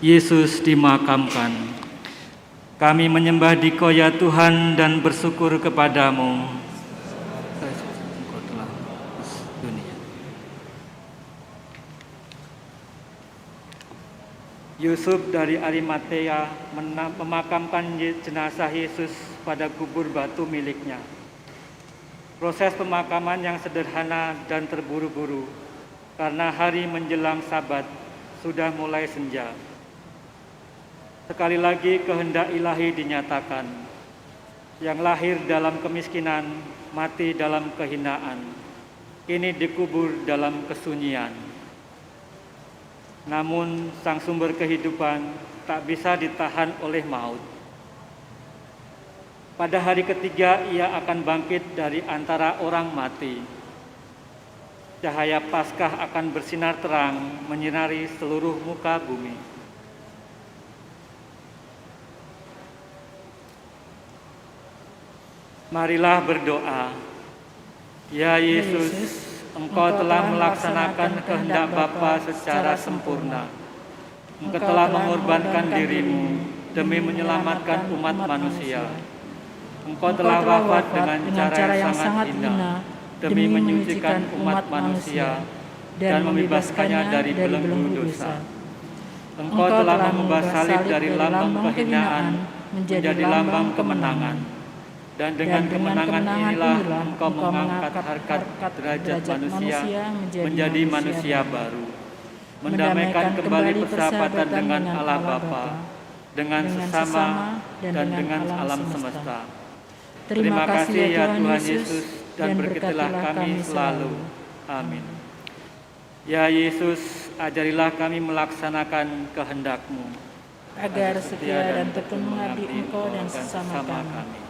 Yesus dimakamkan. Kami menyembah Dikau ya Tuhan dan bersyukur kepadamu. Yusuf dari Arimatea memakamkan jenazah Yesus pada kubur batu miliknya. Proses pemakaman yang sederhana dan terburu-buru, karena hari menjelang Sabat sudah mulai senja. Sekali lagi kehendak ilahi dinyatakan. Yang lahir dalam kemiskinan, mati dalam kehinaan, kini dikubur dalam kesunyian. Namun sang sumber kehidupan tak bisa ditahan oleh maut. Pada hari ketiga ia akan bangkit dari antara orang mati. Cahaya Paskah akan bersinar terang menyinari seluruh muka bumi. Marilah berdoa. Ya Yesus, Engkau telah melaksanakan kehendak Bapa secara sempurna. Engkau telah mengorbankan diri-Mu demi menyelamatkan umat manusia. Engkau telah wafat dengan cara yang sangat hina demi menyucikan umat manusia dan membebaskannya dari belenggu dosa. Engkau telah mengubah salib dari lambang kehinaan menjadi lambang kemenangan. Dan dengan kemenangan inilah Engkau mengangkat harkat derajat manusia menjadi manusia baru, mendamaikan kembali persahabatan dengan Allah Bapa, dengan sesama dan dengan alam semesta. Terima kasih ya Tuhan Yesus, dan berkatilah kami selalu. Amin. Ya Yesus, ajarilah kami melaksanakan kehendak-Mu, agar setia dan tekun mengabdi Engkau dan sesama kami.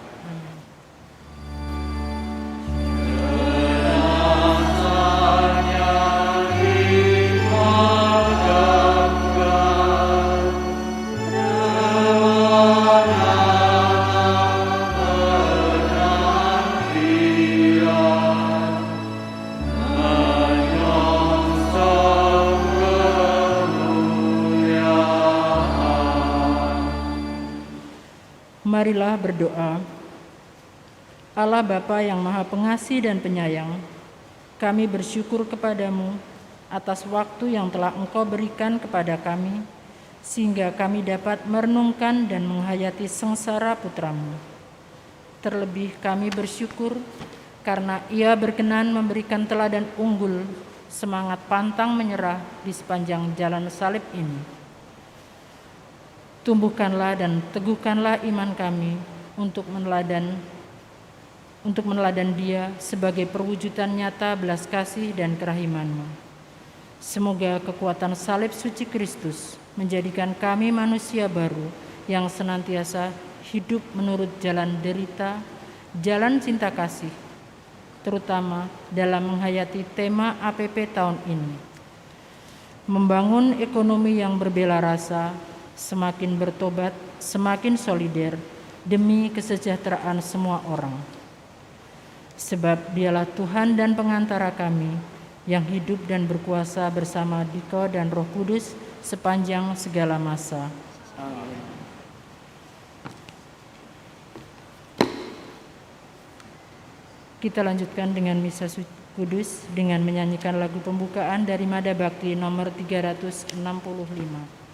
Marilah berdoa. Allah Bapa yang Maha Pengasih dan Penyayang, Kami bersyukur kepadamu atas waktu yang telah Engkau berikan kepada kami, sehingga kami dapat merenungkan dan menghayati sengsara putra-Mu. Terlebih kami bersyukur karena Ia berkenan memberikan teladan unggul, semangat pantang menyerah di sepanjang jalan salib ini. Tumbuhkanlah dan teguhkanlah iman kami untuk meneladan Dia sebagai perwujudan nyata belas kasih dan kerahiman-Mu. Semoga kekuatan salib suci Kristus menjadikan kami manusia baru yang senantiasa hidup menurut jalan derita, jalan cinta kasih, terutama dalam menghayati tema APP tahun ini. Membangun ekonomi yang berbela rasa, semakin bertobat, semakin solider, demi kesejahteraan semua orang. Sebab Dialah Tuhan dan pengantara kami, yang hidup dan berkuasa bersama Dikau dan Roh Kudus sepanjang segala masa. Amin. Kita lanjutkan dengan Misa Kudus dengan menyanyikan lagu pembukaan dari Mada Bakti nomor 365.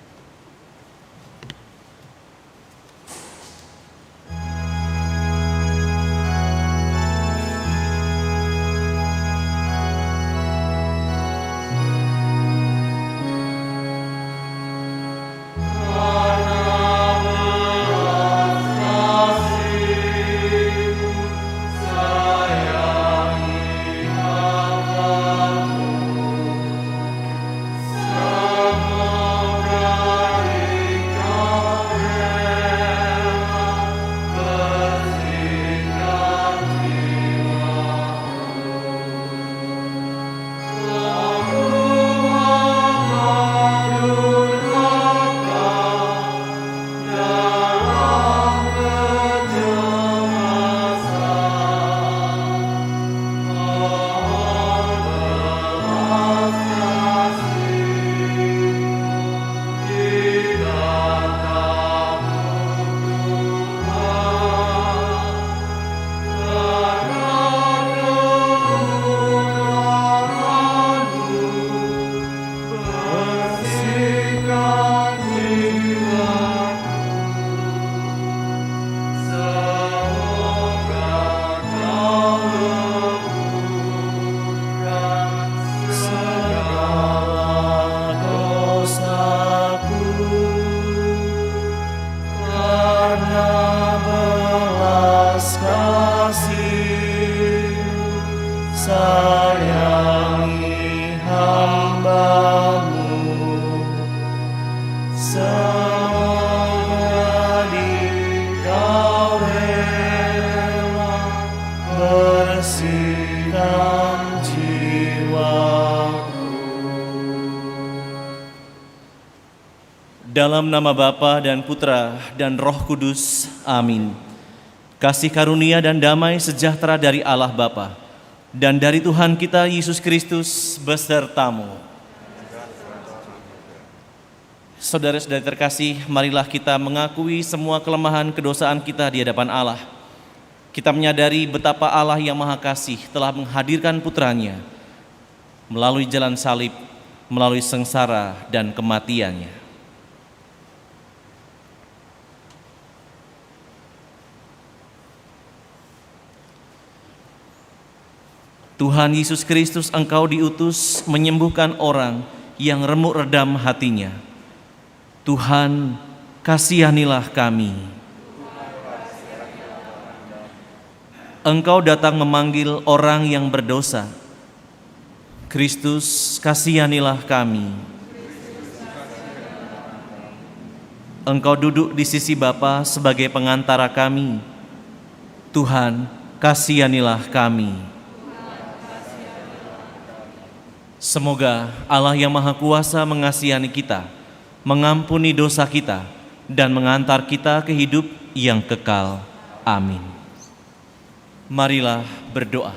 sayangi hamba-Mu, semoga Dikau rela bersihkan jiwaku. Dalam nama Bapa dan Putra dan Roh Kudus, amin. Kasih karunia dan damai sejahtera dari Allah Bapa dan dari Tuhan kita Yesus Kristus besertamu. Saudara-saudari terkasih, marilah kita mengakui semua kelemahan kedosaan kita di hadapan Allah. Kita menyadari betapa Allah yang Maha Kasih telah menghadirkan putranya melalui jalan salib, melalui sengsara dan kematiannya. Tuhan Yesus Kristus, Engkau diutus menyembuhkan orang yang remuk redam hatinya. Tuhan, kasihanilah kami. Engkau datang memanggil orang yang berdosa. Kristus, kasihanilah kami. Engkau duduk di sisi Bapa sebagai pengantara kami. Tuhan, kasihanilah kami. Semoga Allah yang Maha Kuasa mengasihani kita, mengampuni dosa kita, dan mengantar kita ke hidup yang kekal. Amin. Marilah berdoa.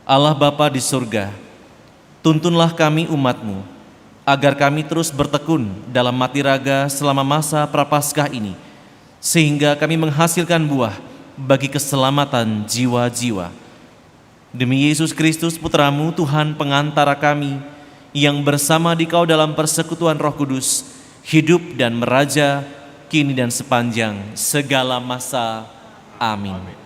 Allah Bapa di surga, tuntunlah kami umat-Mu, agar kami terus bertekun dalam mati raga selama masa Prapaskah ini, sehingga kami menghasilkan buah bagi keselamatan jiwa-jiwa. Demi Yesus Kristus Putra-Mu, Tuhan pengantara kami, yang bersama Dikau dalam persekutuan Roh Kudus, hidup dan meraja, kini dan sepanjang segala masa. Amin.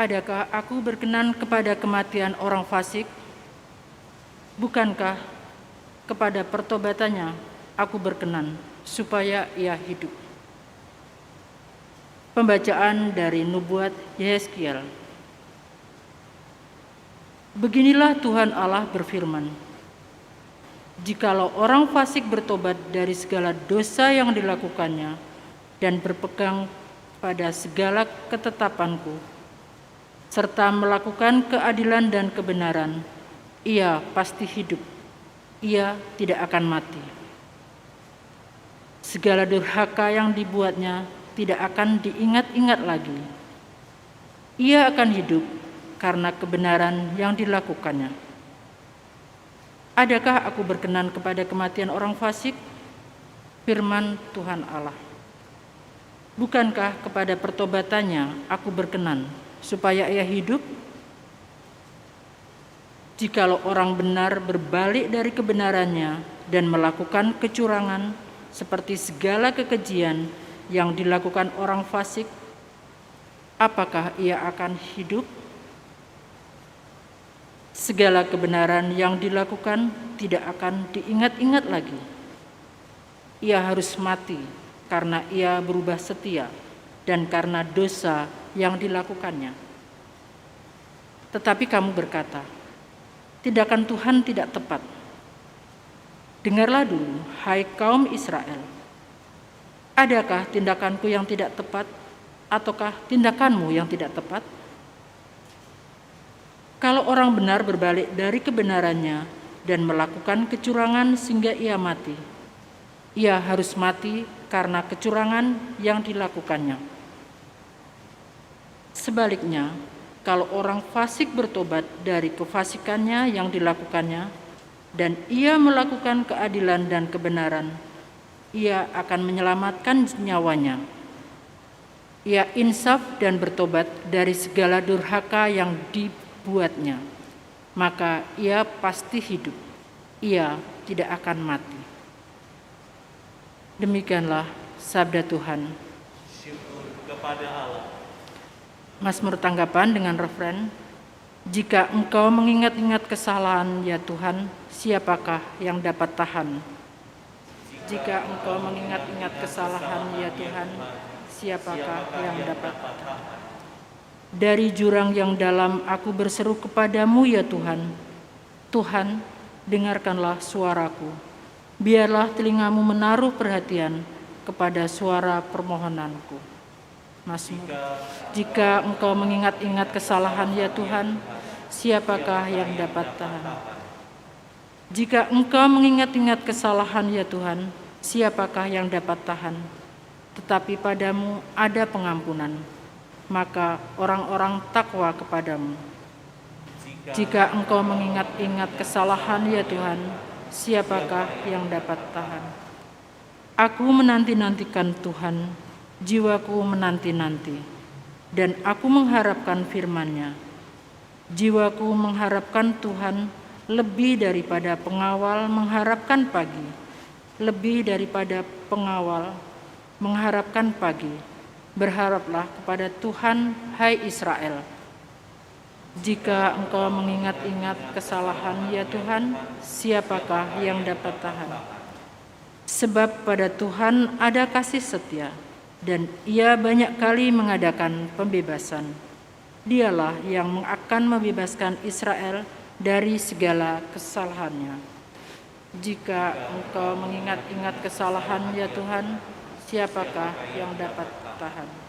Adakah aku berkenan kepada kematian orang fasik? Bukankah kepada pertobatannya aku berkenan supaya ia hidup? Pembacaan dari Nubuat Yehezkiel. Beginilah Tuhan Allah berfirman, jikalau orang fasik bertobat dari segala dosa yang dilakukannya dan berpegang pada segala ketetapanku, serta melakukan keadilan dan kebenaran, ia pasti hidup, ia tidak akan mati. Segala durhaka yang dibuatnya tidak akan diingat-ingat lagi. Ia akan hidup karena kebenaran yang dilakukannya. Adakah aku berkenan kepada kematian orang fasik? Firman Tuhan Allah. Bukankah kepada pertobatannya aku berkenan supaya ia hidup? Jikalau orang benar berbalik dari kebenarannya dan melakukan kecurangan seperti segala kekejian yang dilakukan orang fasik, apakah ia akan hidup? Segala kebenaran yang dilakukan tidak akan diingat-ingat lagi. Ia harus mati karena ia berubah setia dan karena dosa yang dilakukannya. Tetapi kamu berkata, tindakan Tuhan tidak tepat. Dengarlah dulu, hai kaum Israel. Adakah tindakanku yang tidak tepat, ataukah tindakanmu yang tidak tepat? Kalau orang benar berbalik dari kebenarannya dan melakukan kecurangan sehingga ia mati, ia harus mati karena kecurangan yang dilakukannya. Sebaliknya, kalau orang fasik bertobat dari kefasikannya yang dilakukannya dan ia melakukan keadilan dan kebenaran, ia akan menyelamatkan nyawanya. Ia insaf dan bertobat dari segala durhaka yang dibuatnya, maka ia pasti hidup, ia tidak akan mati. Demikianlah sabda Tuhan. Syukur kepada Allah. Mazmur tanggapan dengan referen, jika engkau mengingat-ingat kesalahan ya Tuhan, siapakah yang dapat tahan? Jika engkau mengingat-ingat kesalahan ya Tuhan, siapakah yang dapat tahan? Dari jurang yang dalam aku berseru kepadamu ya Tuhan. Tuhan, dengarkanlah suaraku. Biarlah telingamu menaruh perhatian kepada suara permohonanku. Mazmur. Jika engkau mengingat-ingat kesalahan ya Tuhan, siapakah yang dapat tahan? Jika engkau mengingat-ingat kesalahan ya Tuhan, siapakah yang dapat tahan? Tetapi padamu ada pengampunan, maka orang-orang takwa kepadamu. Jika engkau mengingat-ingat kesalahan ya Tuhan, siapakah yang dapat tahan? Aku menanti-nantikan Tuhan, jiwaku menanti-nanti, dan aku mengharapkan firman-Nya. Jiwaku mengharapkan Tuhan lebih daripada pengawal mengharapkan pagi, lebih daripada pengawal mengharapkan pagi. Berharaplah kepada Tuhan, hai Israel. Jika engkau mengingat-ingat kesalahan ya Tuhan, siapakah yang dapat tahan? Sebab pada Tuhan ada kasih setia, dan ia banyak kali mengadakan pembebasan. Dialah yang akan membebaskan Israel dari segala kesalahannya. Jika engkau mengingat-ingat kesalahan ya Tuhan, siapakah yang dapat tahan?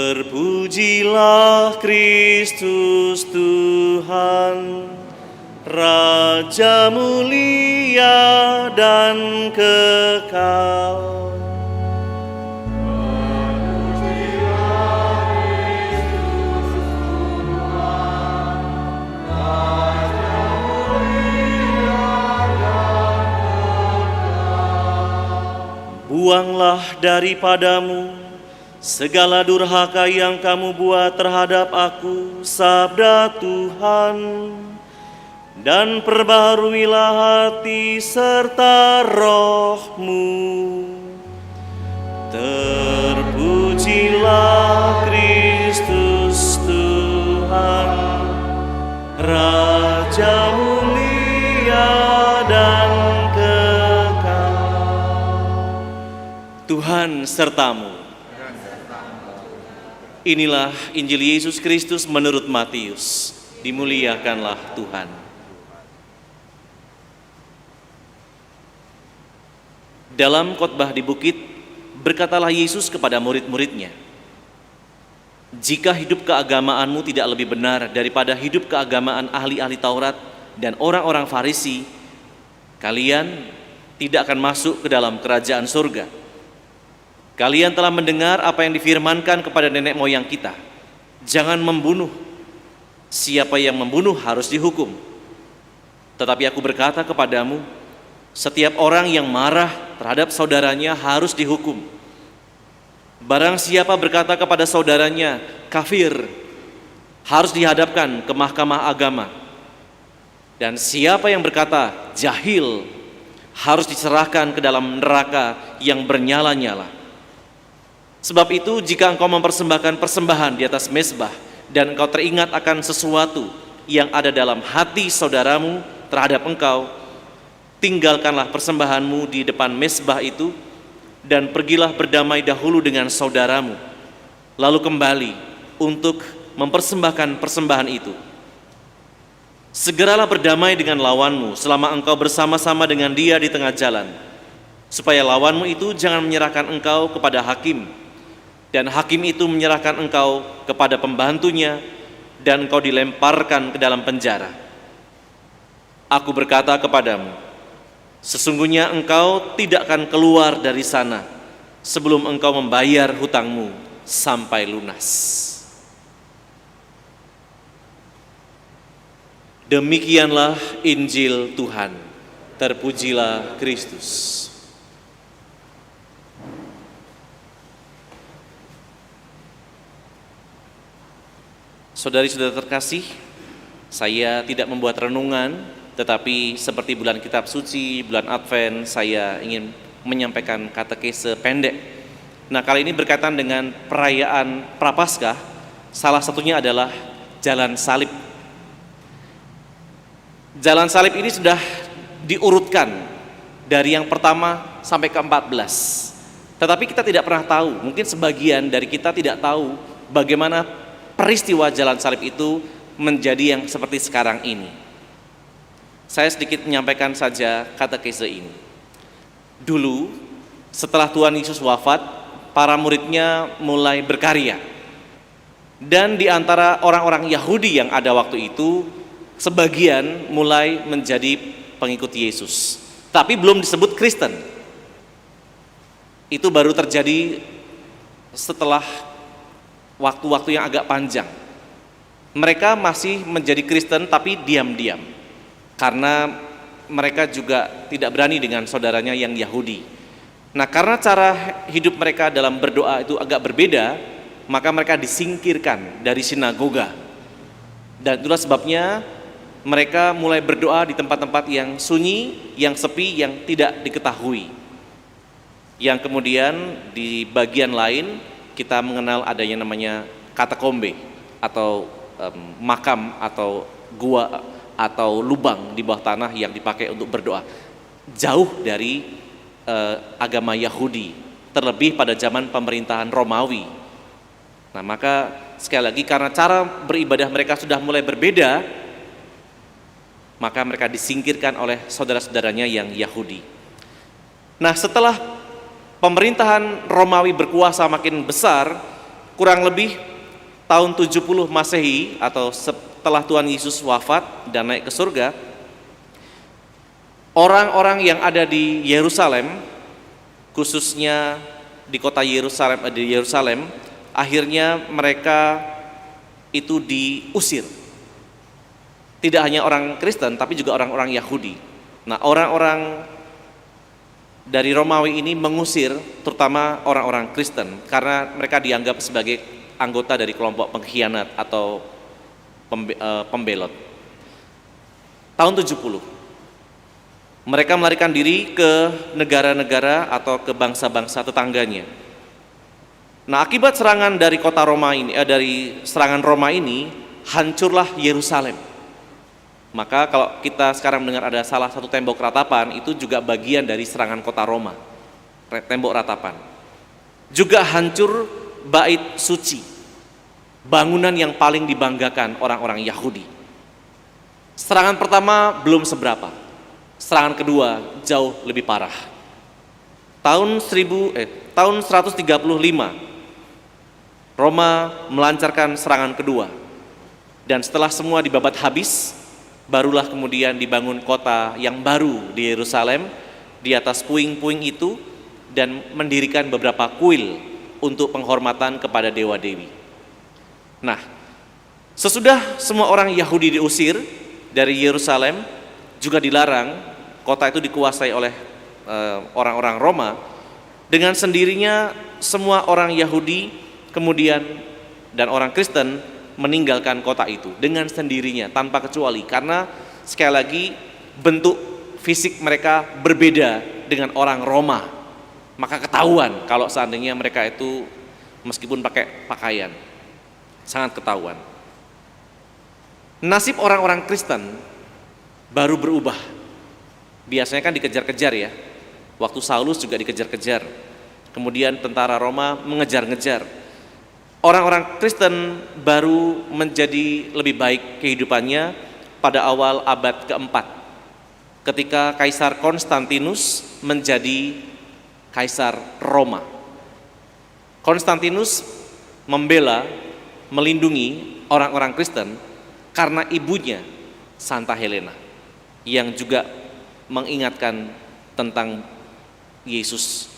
Terpujilah Kristus Tuhan, Raja mulia dan kekal. Buanglah daripadamu segala durhaka yang kamu buat terhadap aku, sabda Tuhan. Dan perbaharuilah hati serta rohmu. Terpujilah Kristus Tuhan, Raja mulia dan kekal. Tuhan sertamu. Inilah Injil Yesus Kristus menurut Matius. Dimuliakanlah Tuhan. Dalam khotbah di bukit, berkatalah Yesus kepada murid-muridnya, "Jika hidup keagamaanmu tidak lebih benar daripada hidup keagamaan ahli-ahli Taurat dan orang-orang Farisi, kalian tidak akan masuk ke dalam kerajaan surga. Kalian telah mendengar apa yang difirmankan kepada nenek moyang kita, jangan membunuh. Siapa yang membunuh harus dihukum. Tetapi aku berkata kepadamu, setiap orang yang marah terhadap saudaranya harus dihukum. Barang siapa berkata kepada saudaranya, kafir, harus dihadapkan ke mahkamah agama. Dan siapa yang berkata, jahil, harus diserahkan ke dalam neraka yang bernyala-nyala. Sebab itu, jika engkau mempersembahkan persembahan di atas mezbah, dan engkau teringat akan sesuatu yang ada dalam hati saudaramu terhadap engkau, tinggalkanlah persembahanmu di depan mezbah itu dan pergilah berdamai dahulu dengan saudaramu, lalu kembali untuk mempersembahkan persembahan itu. Segeralah berdamai dengan lawanmu selama engkau bersama-sama dengan dia di tengah jalan, supaya lawanmu itu jangan menyerahkan engkau kepada hakim, dan hakim itu menyerahkan engkau kepada pembantunya, dan engkau dilemparkan ke dalam penjara. Aku berkata kepadamu, sesungguhnya engkau tidak akan keluar dari sana sebelum engkau membayar hutangmu sampai lunas. Demikianlah Injil Tuhan. Terpujilah Kristus. Saudari-saudara terkasih, saya tidak membuat renungan, tetapi seperti bulan kitab suci, bulan Advent, saya ingin menyampaikan katekese pendek. Nah, kali ini berkaitan dengan perayaan Prapaskah, salah satunya adalah Jalan Salib. Jalan Salib ini sudah diurutkan dari yang pertama sampai ke-14. Tetapi kita tidak pernah tahu, mungkin sebagian dari kita tidak tahu bagaimana peristiwa Jalan Salib itu menjadi yang seperti sekarang ini. Saya sedikit menyampaikan saja katekese ini. Dulu, setelah Tuhan Yesus wafat, para muridnya mulai berkarya. Dan di antara orang-orang Yahudi yang ada waktu itu, sebagian mulai menjadi pengikut Yesus. Tapi belum disebut Kristen. Itu baru terjadi setelah waktu-waktu yang agak panjang. Mereka masih menjadi Kristen tapi diam-diam. Karena mereka juga tidak berani dengan saudaranya yang Yahudi. Nah, karena cara hidup mereka dalam berdoa itu agak berbeda, maka mereka disingkirkan dari sinagoga. Dan itulah sebabnya mereka mulai berdoa di tempat-tempat yang sunyi, yang sepi, yang tidak diketahui. Yang kemudian di bagian lain kita mengenal adanya namanya katakombe atau makam atau gua atau lubang di bawah tanah yang dipakai untuk berdoa, jauh dari agama Yahudi, terlebih pada zaman pemerintahan Romawi. Nah, maka sekali lagi karena cara beribadah mereka sudah mulai berbeda, maka mereka disingkirkan oleh saudara-saudaranya yang Yahudi. Nah, setelah pemerintahan Romawi berkuasa makin besar, kurang lebih tahun 70 Masehi atau setelah Tuhan Yesus wafat dan naik ke surga, orang-orang yang ada di Yerusalem, khususnya di kota Yerusalem, akhirnya mereka itu diusir. Tidak hanya orang Kristen, tapi juga orang-orang Yahudi. Nah, orang-orang dari Romawi ini mengusir terutama orang-orang Kristen karena mereka dianggap sebagai anggota dari kelompok pengkhianat atau pembelot. Tahun 70 mereka melarikan diri ke negara-negara atau ke bangsa-bangsa tetangganya. Nah, akibat serangan dari kota Roma ini, dari serangan Roma ini, hancurlah Yerusalem. Maka kalau kita sekarang mendengar ada salah satu tembok ratapan, itu juga bagian dari serangan kota Roma, tembok ratapan. Juga hancur bait suci, bangunan yang paling dibanggakan orang-orang Yahudi. Serangan pertama belum seberapa, serangan kedua jauh lebih parah. Tahun 135 Roma melancarkan serangan kedua, dan setelah semua dibabat habis, barulah kemudian dibangun kota yang baru di Yerusalem di atas puing-puing itu, dan mendirikan beberapa kuil untuk penghormatan kepada dewa-dewi. Nah, sesudah semua orang Yahudi diusir dari Yerusalem, juga dilarang, kota itu dikuasai oleh orang-orang Roma. Dengan sendirinya semua orang Yahudi kemudian dan orang Kristen meninggalkan kota itu dengan sendirinya tanpa kecuali, karena sekali lagi bentuk fisik mereka berbeda dengan orang Roma. Maka ketahuan kalau seandainya mereka itu meskipun pakai pakaian, sangat ketahuan. Nasib orang-orang Kristen baru berubah. Biasanya kan dikejar-kejar ya. Waktu Saulus juga dikejar-kejar. Kemudian tentara Roma mengejar-ngejar. Orang-orang Kristen baru menjadi lebih baik kehidupannya pada awal abad keempat, ketika Kaisar Konstantinus menjadi Kaisar Roma. Konstantinus membela, melindungi orang-orang Kristen karena ibunya Santa Helena, yang juga mengingatkan tentang Yesus,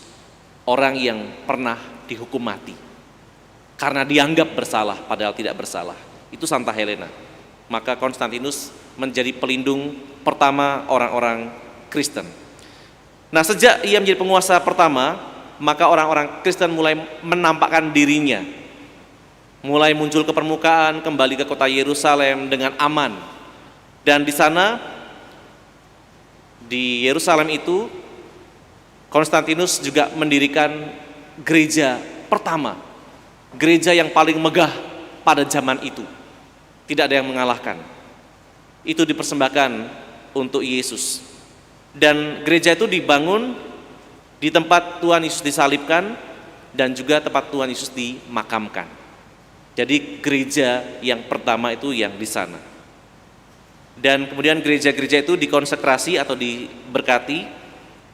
orang yang pernah dihukum mati karena dianggap bersalah padahal tidak bersalah. Itu Santa Helena. Maka Konstantinus menjadi pelindung pertama orang-orang Kristen. Nah, sejak ia menjadi penguasa pertama, maka orang-orang Kristen mulai menampakkan dirinya, mulai muncul ke permukaan, kembali ke kota Yerusalem dengan aman. Dan di sana, di Yerusalem itu, Konstantinus juga mendirikan gereja pertama, gereja yang paling megah pada zaman itu. Tidak ada yang mengalahkan. Itu dipersembahkan untuk Yesus. Dan gereja itu dibangun di tempat Tuhan Yesus disalibkan dan juga tempat Tuhan Yesus dimakamkan. Jadi gereja yang pertama itu yang di sana. Dan kemudian gereja-gereja itu dikonsekrasi atau diberkati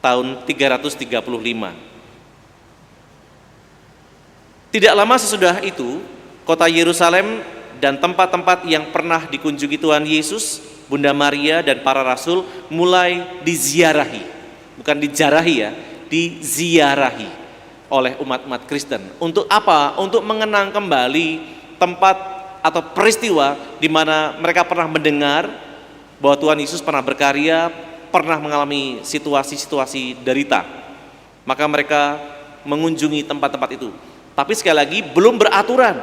tahun 335. Tidak lama sesudah itu, kota Yerusalem dan tempat-tempat yang pernah dikunjungi Tuhan Yesus, Bunda Maria dan para rasul mulai diziarahi. Bukan dijarahi ya, diziarahi oleh umat-umat Kristen. Untuk apa? Untuk mengenang kembali tempat atau peristiwa di mana mereka pernah mendengar bahwa Tuhan Yesus pernah berkarya, pernah mengalami situasi-situasi derita. Maka mereka mengunjungi tempat-tempat itu. Tapi sekali lagi belum beraturan.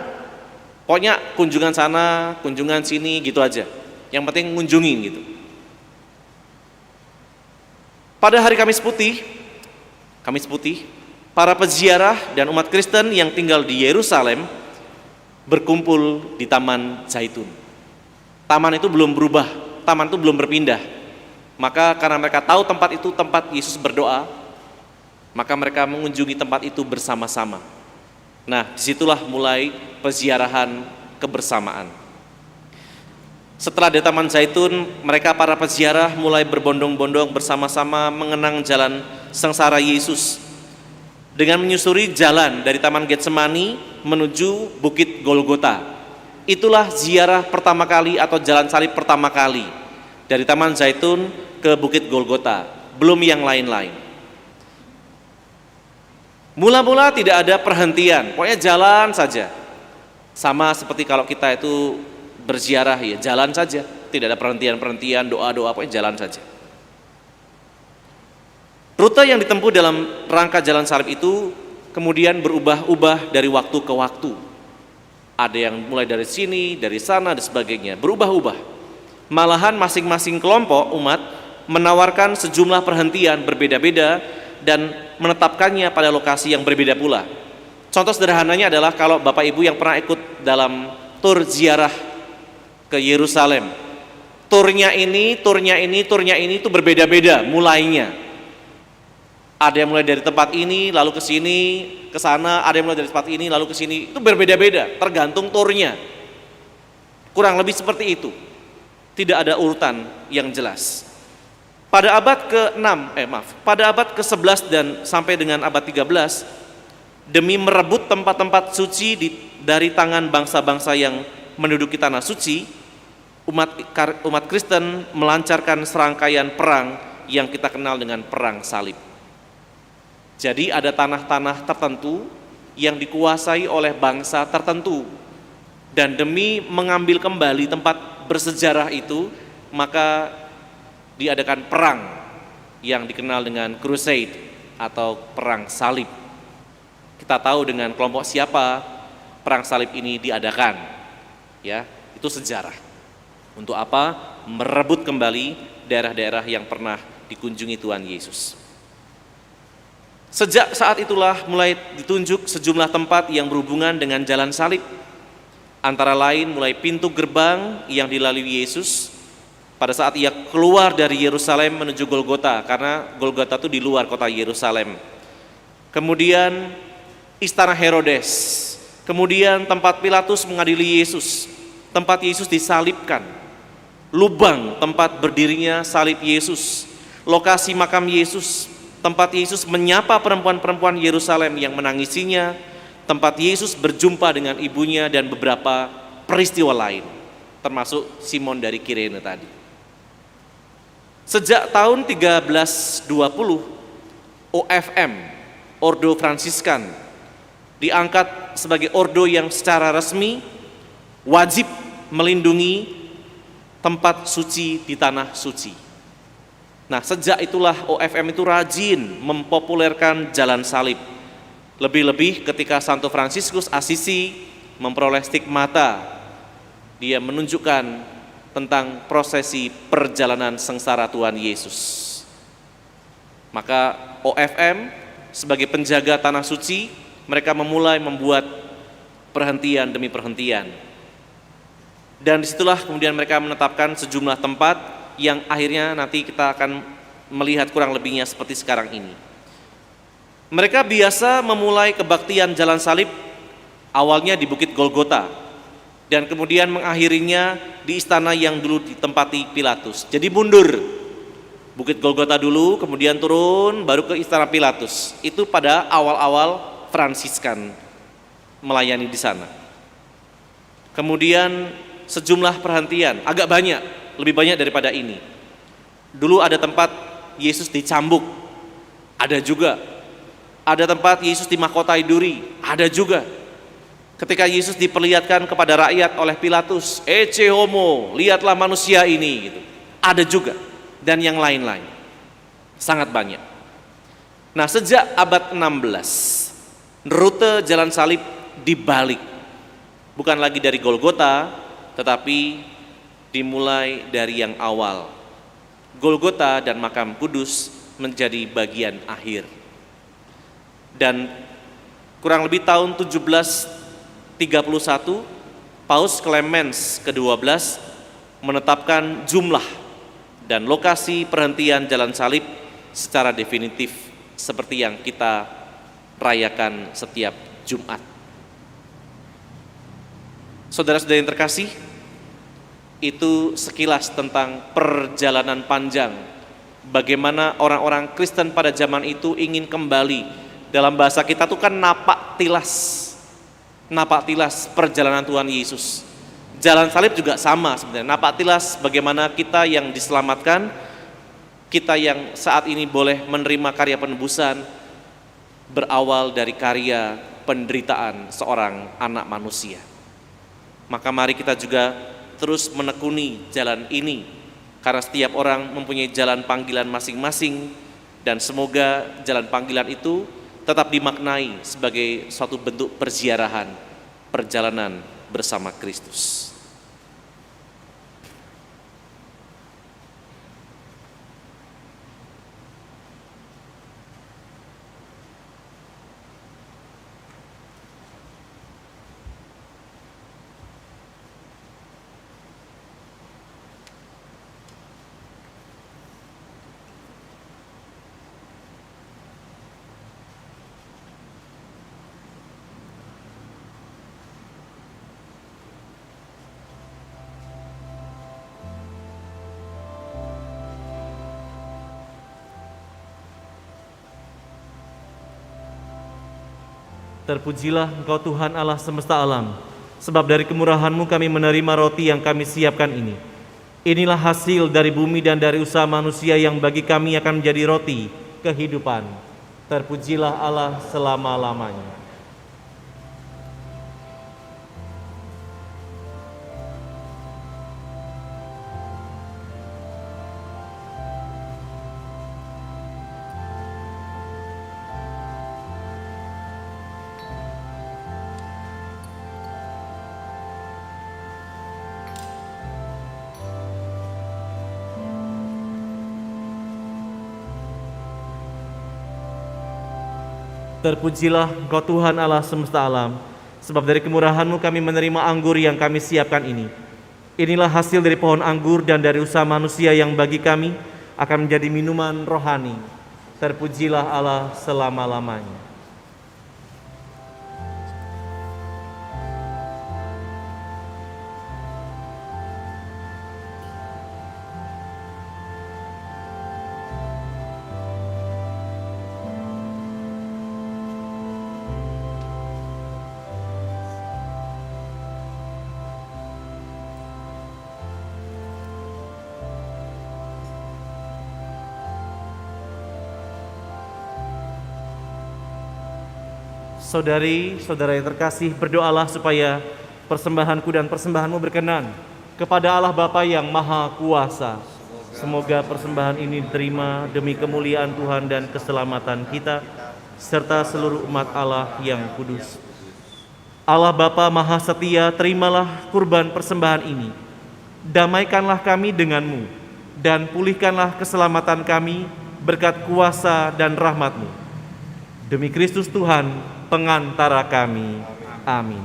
Pokoknya kunjungan sana, kunjungan sini gitu aja. Yang penting ngunjungin gitu. Pada hari Kamis Putih, para peziarah dan umat Kristen yang tinggal di Yerusalem berkumpul di Taman Zaitun. Taman itu belum berubah, taman itu belum berpindah. Maka karena mereka tahu tempat itu tempat Yesus berdoa, maka mereka mengunjungi tempat itu bersama-sama. Nah, disitulah mulai peziarahan kebersamaan. Setelah di Taman Zaitun, mereka para peziarah mulai berbondong-bondong bersama-sama mengenang jalan sengsara Yesus. Dengan menyusuri jalan dari Taman Getsemani menuju Bukit Golgota. Itulah ziarah pertama kali atau jalan salib pertama kali dari Taman Zaitun ke Bukit Golgota, belum yang lain-lain. Mula-mula tidak ada perhentian, pokoknya jalan saja. Sama seperti kalau kita itu berziarah, ya jalan saja, tidak ada perhentian-perhentian, doa-doa, pokoknya jalan saja. Rute yang ditempuh dalam rangka jalan salib itu kemudian berubah-ubah dari waktu ke waktu. Ada yang mulai dari sini, dari sana, dan sebagainya, berubah-ubah. Malahan masing-masing kelompok umat menawarkan sejumlah perhentian berbeda-beda dan menetapkannya pada lokasi yang berbeda pula. Contoh sederhananya adalah kalau Bapak Ibu yang pernah ikut dalam tur ziarah ke Yerusalem, turnya ini itu berbeda-beda mulainya. Ada yang mulai dari tempat ini lalu ke sini, ke sana, ada yang mulai dari tempat ini lalu ke sini, itu berbeda-beda tergantung turnya. Kurang lebih seperti itu. Tidak ada urutan yang jelas. Pada abad ke-11 dan sampai dengan abad 13, demi merebut tempat-tempat suci dari tangan bangsa-bangsa yang menduduki tanah suci, umat Kristen melancarkan serangkaian perang yang kita kenal dengan perang salib. Jadi ada tanah-tanah tertentu yang dikuasai oleh bangsa tertentu, dan demi mengambil kembali tempat bersejarah itu, maka diadakan perang yang dikenal dengan crusade atau perang salib. Kita tahu dengan kelompok siapa perang salib ini diadakan, ya, itu sejarah. Untuk apa? Merebut kembali daerah-daerah yang pernah dikunjungi Tuhan Yesus. Sejak saat itulah mulai ditunjuk sejumlah tempat yang berhubungan dengan jalan salib. Antara lain mulai pintu gerbang yang dilalui Yesus pada saat ia keluar dari Yerusalem menuju Golgota, karena Golgota itu di luar kota Yerusalem. Kemudian istana Herodes, kemudian tempat Pilatus mengadili Yesus, tempat Yesus disalibkan, lubang tempat berdirinya salib Yesus, lokasi makam Yesus, tempat Yesus menyapa perempuan-perempuan Yerusalem yang menangisinya, tempat Yesus berjumpa dengan ibunya, dan beberapa peristiwa lain, termasuk Simon dari Kirene tadi. Sejak tahun 1320, OFM, Ordo Fransiskan, diangkat sebagai ordo yang secara resmi wajib melindungi tempat suci di tanah suci. Nah, sejak itulah OFM itu rajin mempopulerkan jalan salib. Lebih-lebih ketika Santo Fransiskus Assisi memperoleh stigmata, dia menunjukkan tentang prosesi perjalanan sengsara Tuhan Yesus. Maka OFM sebagai penjaga tanah suci, mereka memulai membuat perhentian demi perhentian. Dan disitulah kemudian mereka menetapkan sejumlah tempat yang akhirnya nanti kita akan melihat kurang lebihnya seperti sekarang ini. Mereka biasa memulai kebaktian jalan salib awalnya di Bukit Golgota, dan kemudian mengakhirinya di istana yang dulu ditempati Pilatus. Jadi mundur, Bukit Golgota dulu, kemudian turun, baru ke istana Pilatus. Itu pada awal-awal Fransiskan melayani di sana. Kemudian sejumlah perhentian, agak banyak, lebih banyak daripada ini. Dulu ada tempat Yesus dicambuk, ada juga. Ada tempat Yesus dimahkotai duri, ada juga. Ketika Yesus diperlihatkan kepada rakyat oleh Pilatus, "Ecce homo, lihatlah manusia ini," gitu. Ada juga, dan yang lain-lain. Sangat banyak. Nah, sejak abad 16, rute jalan salib dibalik. Bukan lagi dari Golgota, tetapi dimulai dari yang awal. Golgota dan Makam Kudus menjadi bagian akhir. Dan kurang lebih tahun 1731, Paus Clemens ke-12 menetapkan jumlah dan lokasi perhentian jalan salib secara definitif seperti yang kita rayakan setiap Jumat. Saudara-saudara yang terkasih, itu sekilas tentang perjalanan panjang bagaimana orang-orang Kristen pada zaman itu ingin kembali. Dalam bahasa kita tuh kan napak tilas, napaktilas perjalanan Tuhan Yesus. Jalan salib juga sama sebenarnya, napaktilas bagaimana kita yang diselamatkan, kita yang saat ini boleh menerima karya penebusan, berawal dari karya penderitaan seorang anak manusia. Maka mari kita juga terus menekuni jalan ini, karena setiap orang mempunyai jalan panggilan masing-masing, dan semoga jalan panggilan itu tetap dimaknai sebagai suatu bentuk perziarahan, perjalanan bersama Kristus. Terpujilah Engkau Tuhan Allah semesta alam, sebab dari kemurahan-Mu kami menerima roti yang kami siapkan ini. Inilah hasil dari bumi dan dari usaha manusia yang bagi kami akan menjadi roti kehidupan. Terpujilah Allah selama-lamanya. Terpujilah Engkau Tuhan Allah semesta alam, sebab dari kemurahan-Mu kami menerima anggur yang kami siapkan ini. Inilah hasil dari pohon anggur dan dari usaha manusia yang bagi kami akan menjadi minuman rohani. Terpujilah Allah selama-lamanya. Saudari-saudara yang terkasih, berdoalah supaya persembahanku dan persembahanmu berkenan kepada Allah Bapa yang Maha Kuasa. Semoga persembahan ini diterima demi kemuliaan Tuhan dan keselamatan kita, serta seluruh umat Allah yang kudus. Allah Bapa Maha Setia, terimalah kurban persembahan ini. Damaikanlah kami denganmu, dan pulihkanlah keselamatan kami berkat kuasa dan rahmat-Mu. Demi Kristus Tuhan, pengantara kami. Amin.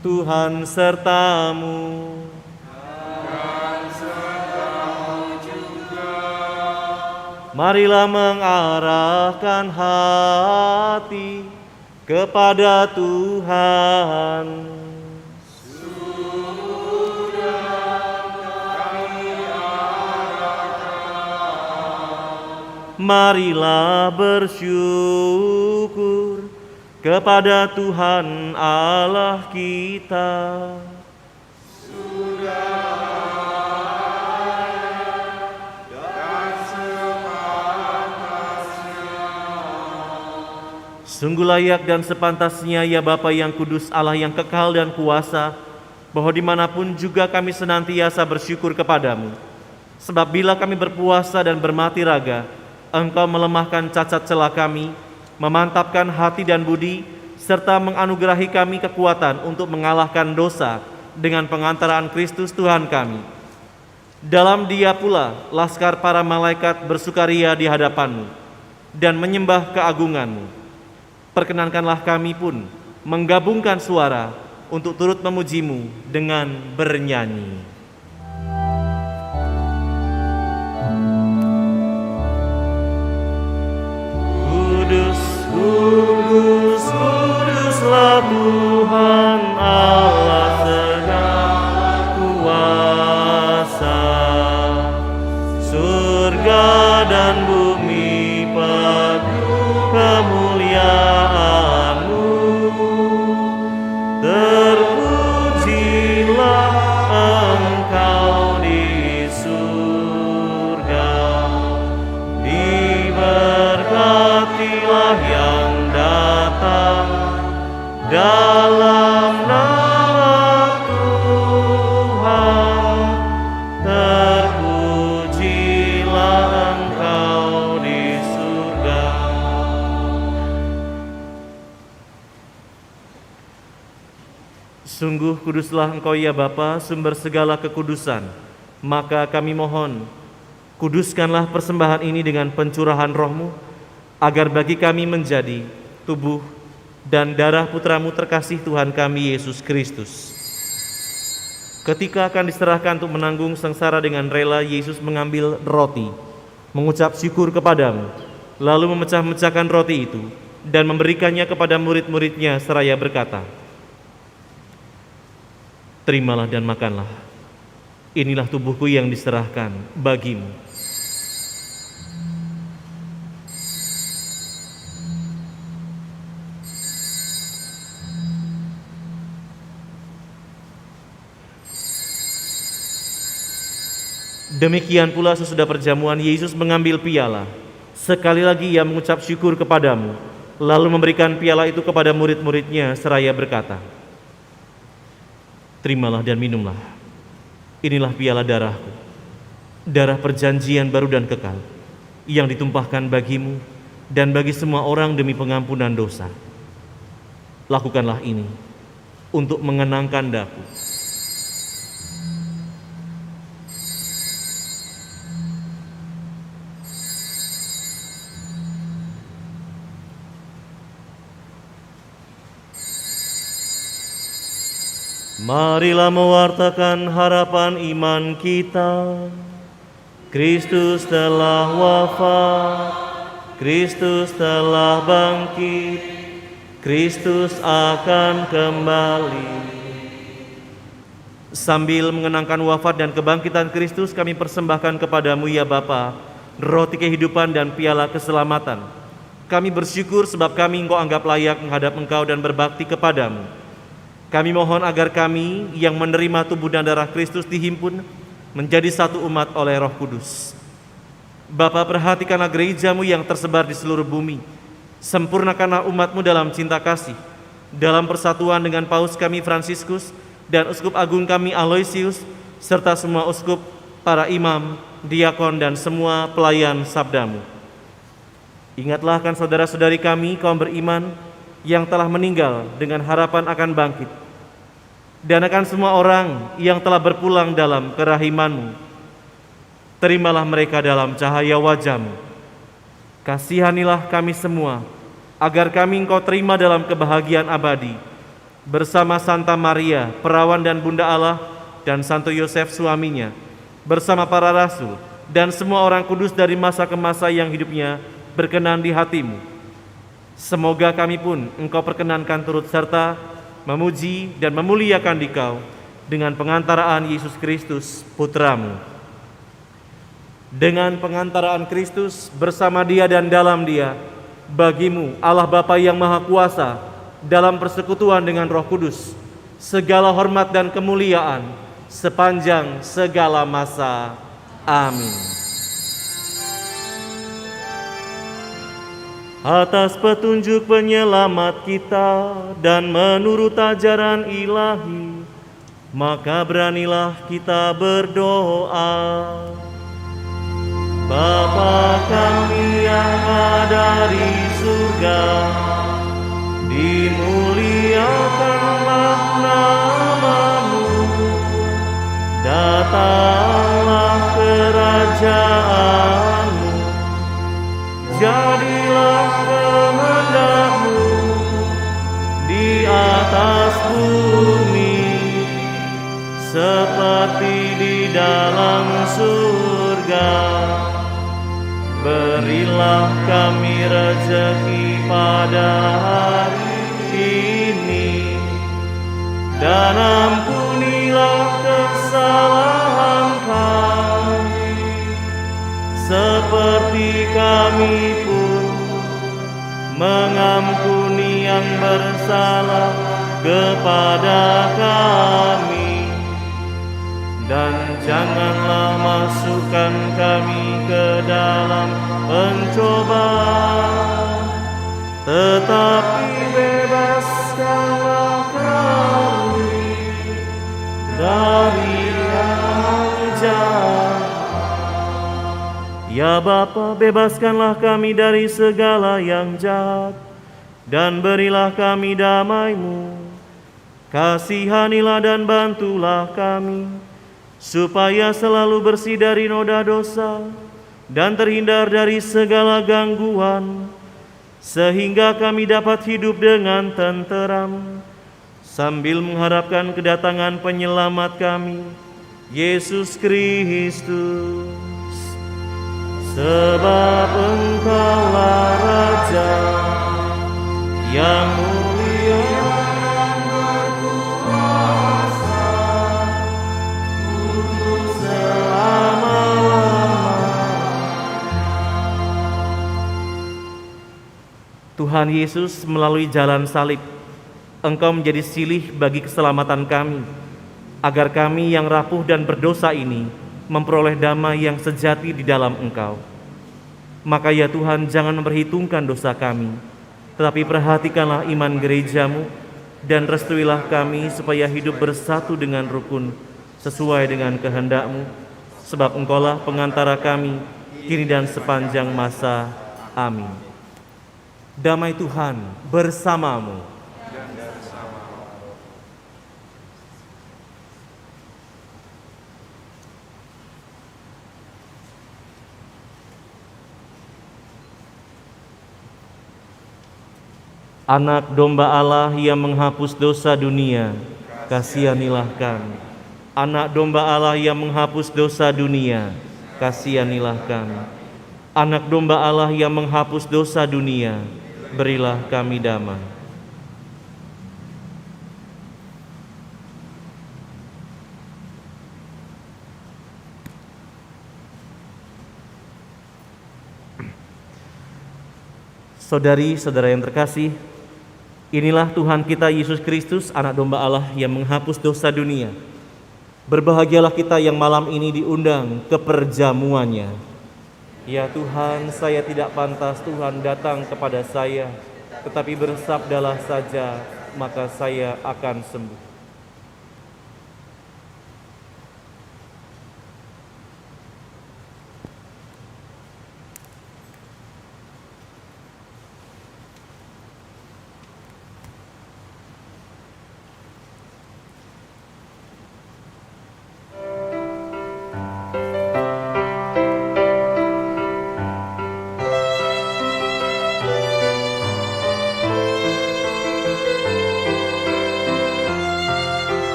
Tuhan sertamu. Marilah mengarahkan hati kepada Tuhan. Marilah bersyukur kepada Tuhan Allah kita. Sungguh layak dan sepantasnya ya Bapa yang kudus, Allah yang kekal dan kuasa, bahwa dimanapun juga kami senantiasa bersyukur kepadamu. Sebab bila kami berpuasa dan bermati raga, Engkau melemahkan cacat celah kami, memantapkan hati dan budi, serta menganugerahi kami kekuatan untuk mengalahkan dosa dengan pengantaraan Kristus Tuhan kami. Dalam Dia pula laskar para malaikat bersukaria di hadapan-Mu dan menyembah keagungan-Mu. Perkenankanlah kami pun menggabungkan suara untuk turut memuji-Mu dengan bernyanyi. Kudus, kuduslah Tuhan Allah segala kuasa. Surga dan bumi penuh kemuliaan-Mu. dalam nama Tuhan, terpujilah Engkau di surga. Sungguh kuduslah Engkau ya Bapa, sumber segala kekudusan. Maka kami mohon, kuduskanlah persembahan ini dengan pencurahan Roh-Mu, agar bagi kami menjadi tubuh dan darah Putra-Mu terkasih Tuhan kami Yesus Kristus. Ketika akan diserahkan untuk menanggung sengsara dengan rela, Yesus mengambil roti, mengucap syukur kepadamu, lalu memecah-mecahkan roti itu dan memberikannya kepada murid-muridnya seraya berkata, "Terimalah dan makanlah. Inilah tubuhku yang diserahkan bagimu." Demikian pula sesudah perjamuan, Yesus mengambil piala. Sekali lagi ia mengucap syukur kepadamu, lalu memberikan piala itu kepada murid-muridnya seraya berkata, "Terimalah dan minumlah. Inilah piala darahku, darah perjanjian baru dan kekal, yang ditumpahkan bagimu dan bagi semua orang demi pengampunan dosa. Lakukanlah ini untuk mengenangkan daku." Marilah mewartakan harapan iman kita. Kristus telah wafat, Kristus telah bangkit, Kristus akan kembali. Sambil mengenangkan wafat dan kebangkitan Kristus, kami persembahkan kepadamu ya Bapa, roti kehidupan dan piala keselamatan. Kami bersyukur sebab kami Engkau anggap layak menghadap Engkau dan berbakti kepadamu. Kami mohon agar kami yang menerima tubuh dan darah Kristus dihimpun menjadi satu umat oleh Roh Kudus. Bapa, perhatikanlah gereja-Mu yang tersebar di seluruh bumi. Sempurnakanlah umat-Mu dalam cinta kasih, dalam persatuan dengan Paus kami Fransiskus dan Uskup Agung kami Aloysius, serta semua uskup, para imam, diakon dan semua pelayan sabda-Mu. Ingatlah akan saudara-saudari kami kaum beriman yang telah meninggal dengan harapan akan bangkit, dan akan semua orang yang telah berpulang dalam kerahiman-Mu. Terimalah mereka dalam cahaya wajah-Mu. Kasihanilah kami semua, agar kami Engkau terima dalam kebahagiaan abadi, bersama Santa Maria, perawan dan Bunda Allah, dan Santo Yosef suaminya, bersama para rasul, dan semua orang kudus dari masa ke masa yang hidupnya berkenan di hati-Mu. Semoga kami pun Engkau perkenankan turut serta memuji dan memuliakan Dikau dengan pengantaraan Yesus Kristus Putra-Mu. Dengan pengantaraan Kristus, bersama Dia dan dalam Dia, bagi-Mu Allah Bapa yang Maha Kuasa, dalam persekutuan dengan Roh Kudus, segala hormat dan kemuliaan sepanjang segala masa. Amin. Atas petunjuk penyelamat kita dan menurut ajaran ilahi, maka beranilah kita berdoa. Bapa kami yang ada di surga, dimuliakanlah nama-Mu, datanglah kerajaan-Mu, jadilah kehendak-Mu di atas bumi seperti di dalam surga. Berilah kami rezeki pada hari ini, dan ampunilah kesalahan kami, seperti kami pun mengampuni yang bersalah kepada kami. Dan janganlah masukkan kami ke dalam pencobaan, tetapi bebaskanlah Ya Bapa, bebaskanlah kami dari segala yang jahat, dan berilah kami damai-Mu. Kasihanilah dan bantulah kami, supaya selalu bersih dari noda dosa, dan terhindar dari segala gangguan, sehingga kami dapat hidup dengan tenteram, sambil mengharapkan kedatangan penyelamat kami, Yesus Kristus. Sebab Engkaulah Raja yang mulia dan berkuasa untuk selama-lamanya. Tuhan Yesus, melalui jalan salib, Engkau menjadi silih bagi keselamatan kami, agar kami yang rapuh dan berdosa ini memperoleh damai yang sejati di dalam Engkau. Maka ya Tuhan, jangan memperhitungkan dosa kami, tetapi perhatikanlah iman gereja-Mu, dan restuilah kami supaya hidup bersatu dengan rukun sesuai dengan kehendak-Mu, sebab Engkaulah pengantara kami kini dan sepanjang masa. Amin. Damai Tuhan bersamamu. Anak domba Allah yang menghapus dosa dunia, kasihanilah kami. Anak domba Allah yang menghapus dosa dunia, kasihanilah kami. Anak domba Allah yang menghapus dosa dunia, berilah kami damai. Saudari-saudara yang terkasih, inilah Tuhan kita Yesus Kristus, anak domba Allah yang menghapus dosa dunia. Berbahagialah kita yang malam ini diundang ke perjamuannya. Ya Tuhan, saya tidak pantas Tuhan datang kepada saya, tetapi bersabdalah saja, maka saya akan sembuh.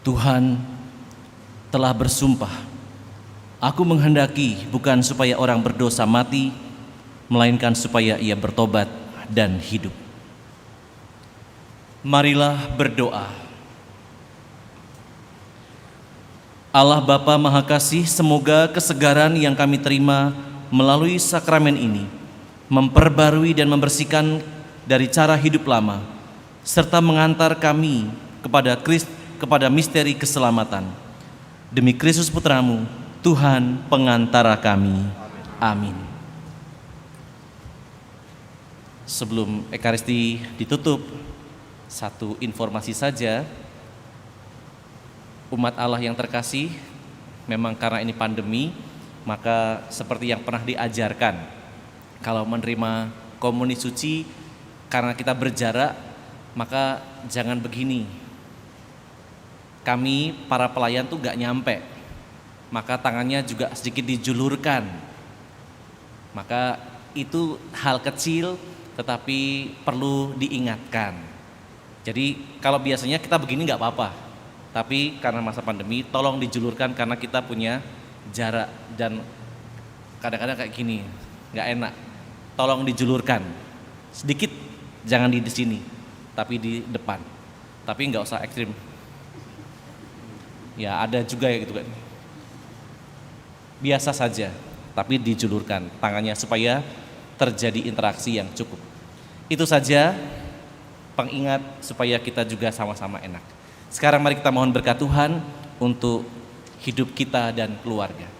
Tuhan telah bersumpah, aku menghendaki bukan supaya orang berdosa mati, melainkan supaya ia bertobat dan hidup. Marilah berdoa. Allah Bapa Maha Kasih, semoga kesegaran yang kami terima melalui sakramen ini memperbarui dan membersihkan dari cara hidup lama, serta mengantar kami kepada misteri keselamatan. Demi Kristus Putramu, Tuhan pengantara kami. Amin. Sebelum Ekaristi ditutup, satu informasi saja. Umat Allah yang terkasih, memang karena ini pandemi, maka seperti yang pernah diajarkan, kalau menerima komuni suci karena kita berjarak, maka jangan begini. Kami para pelayan tuh gak nyampe, maka tangannya juga sedikit dijulurkan. Maka itu hal kecil tetapi perlu diingatkan. Jadi kalau biasanya kita begini gak apa-apa, tapi karena masa pandemi tolong dijulurkan karena kita punya jarak dan kadang-kadang kayak gini gak enak. Tolong dijulurkan sedikit, jangan di sini tapi di depan, tapi gak usah ekstrim. Ya ada juga ya gitu kan. Biasa saja, tapi dijulurkan tangannya supaya terjadi interaksi yang cukup. Itu saja pengingat supaya kita juga sama-sama enak. Sekarang mari kita mohon berkat Tuhan untuk hidup kita dan keluarga.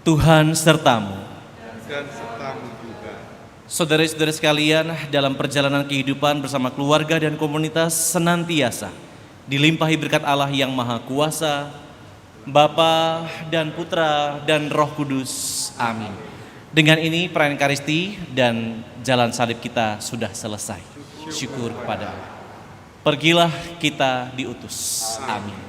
Tuhan sertamu. Dan sertamu juga. Saudara-saudara sekalian, dalam perjalanan kehidupan bersama keluarga dan komunitas senantiasa dilimpahi berkat Allah yang Maha Kuasa, Bapa dan Putra dan Roh Kudus. Amin. Dengan ini perayaan Ekaristi dan jalan salib kita sudah selesai. Syukur kepada Allah. Pergilah kita diutus. Amin.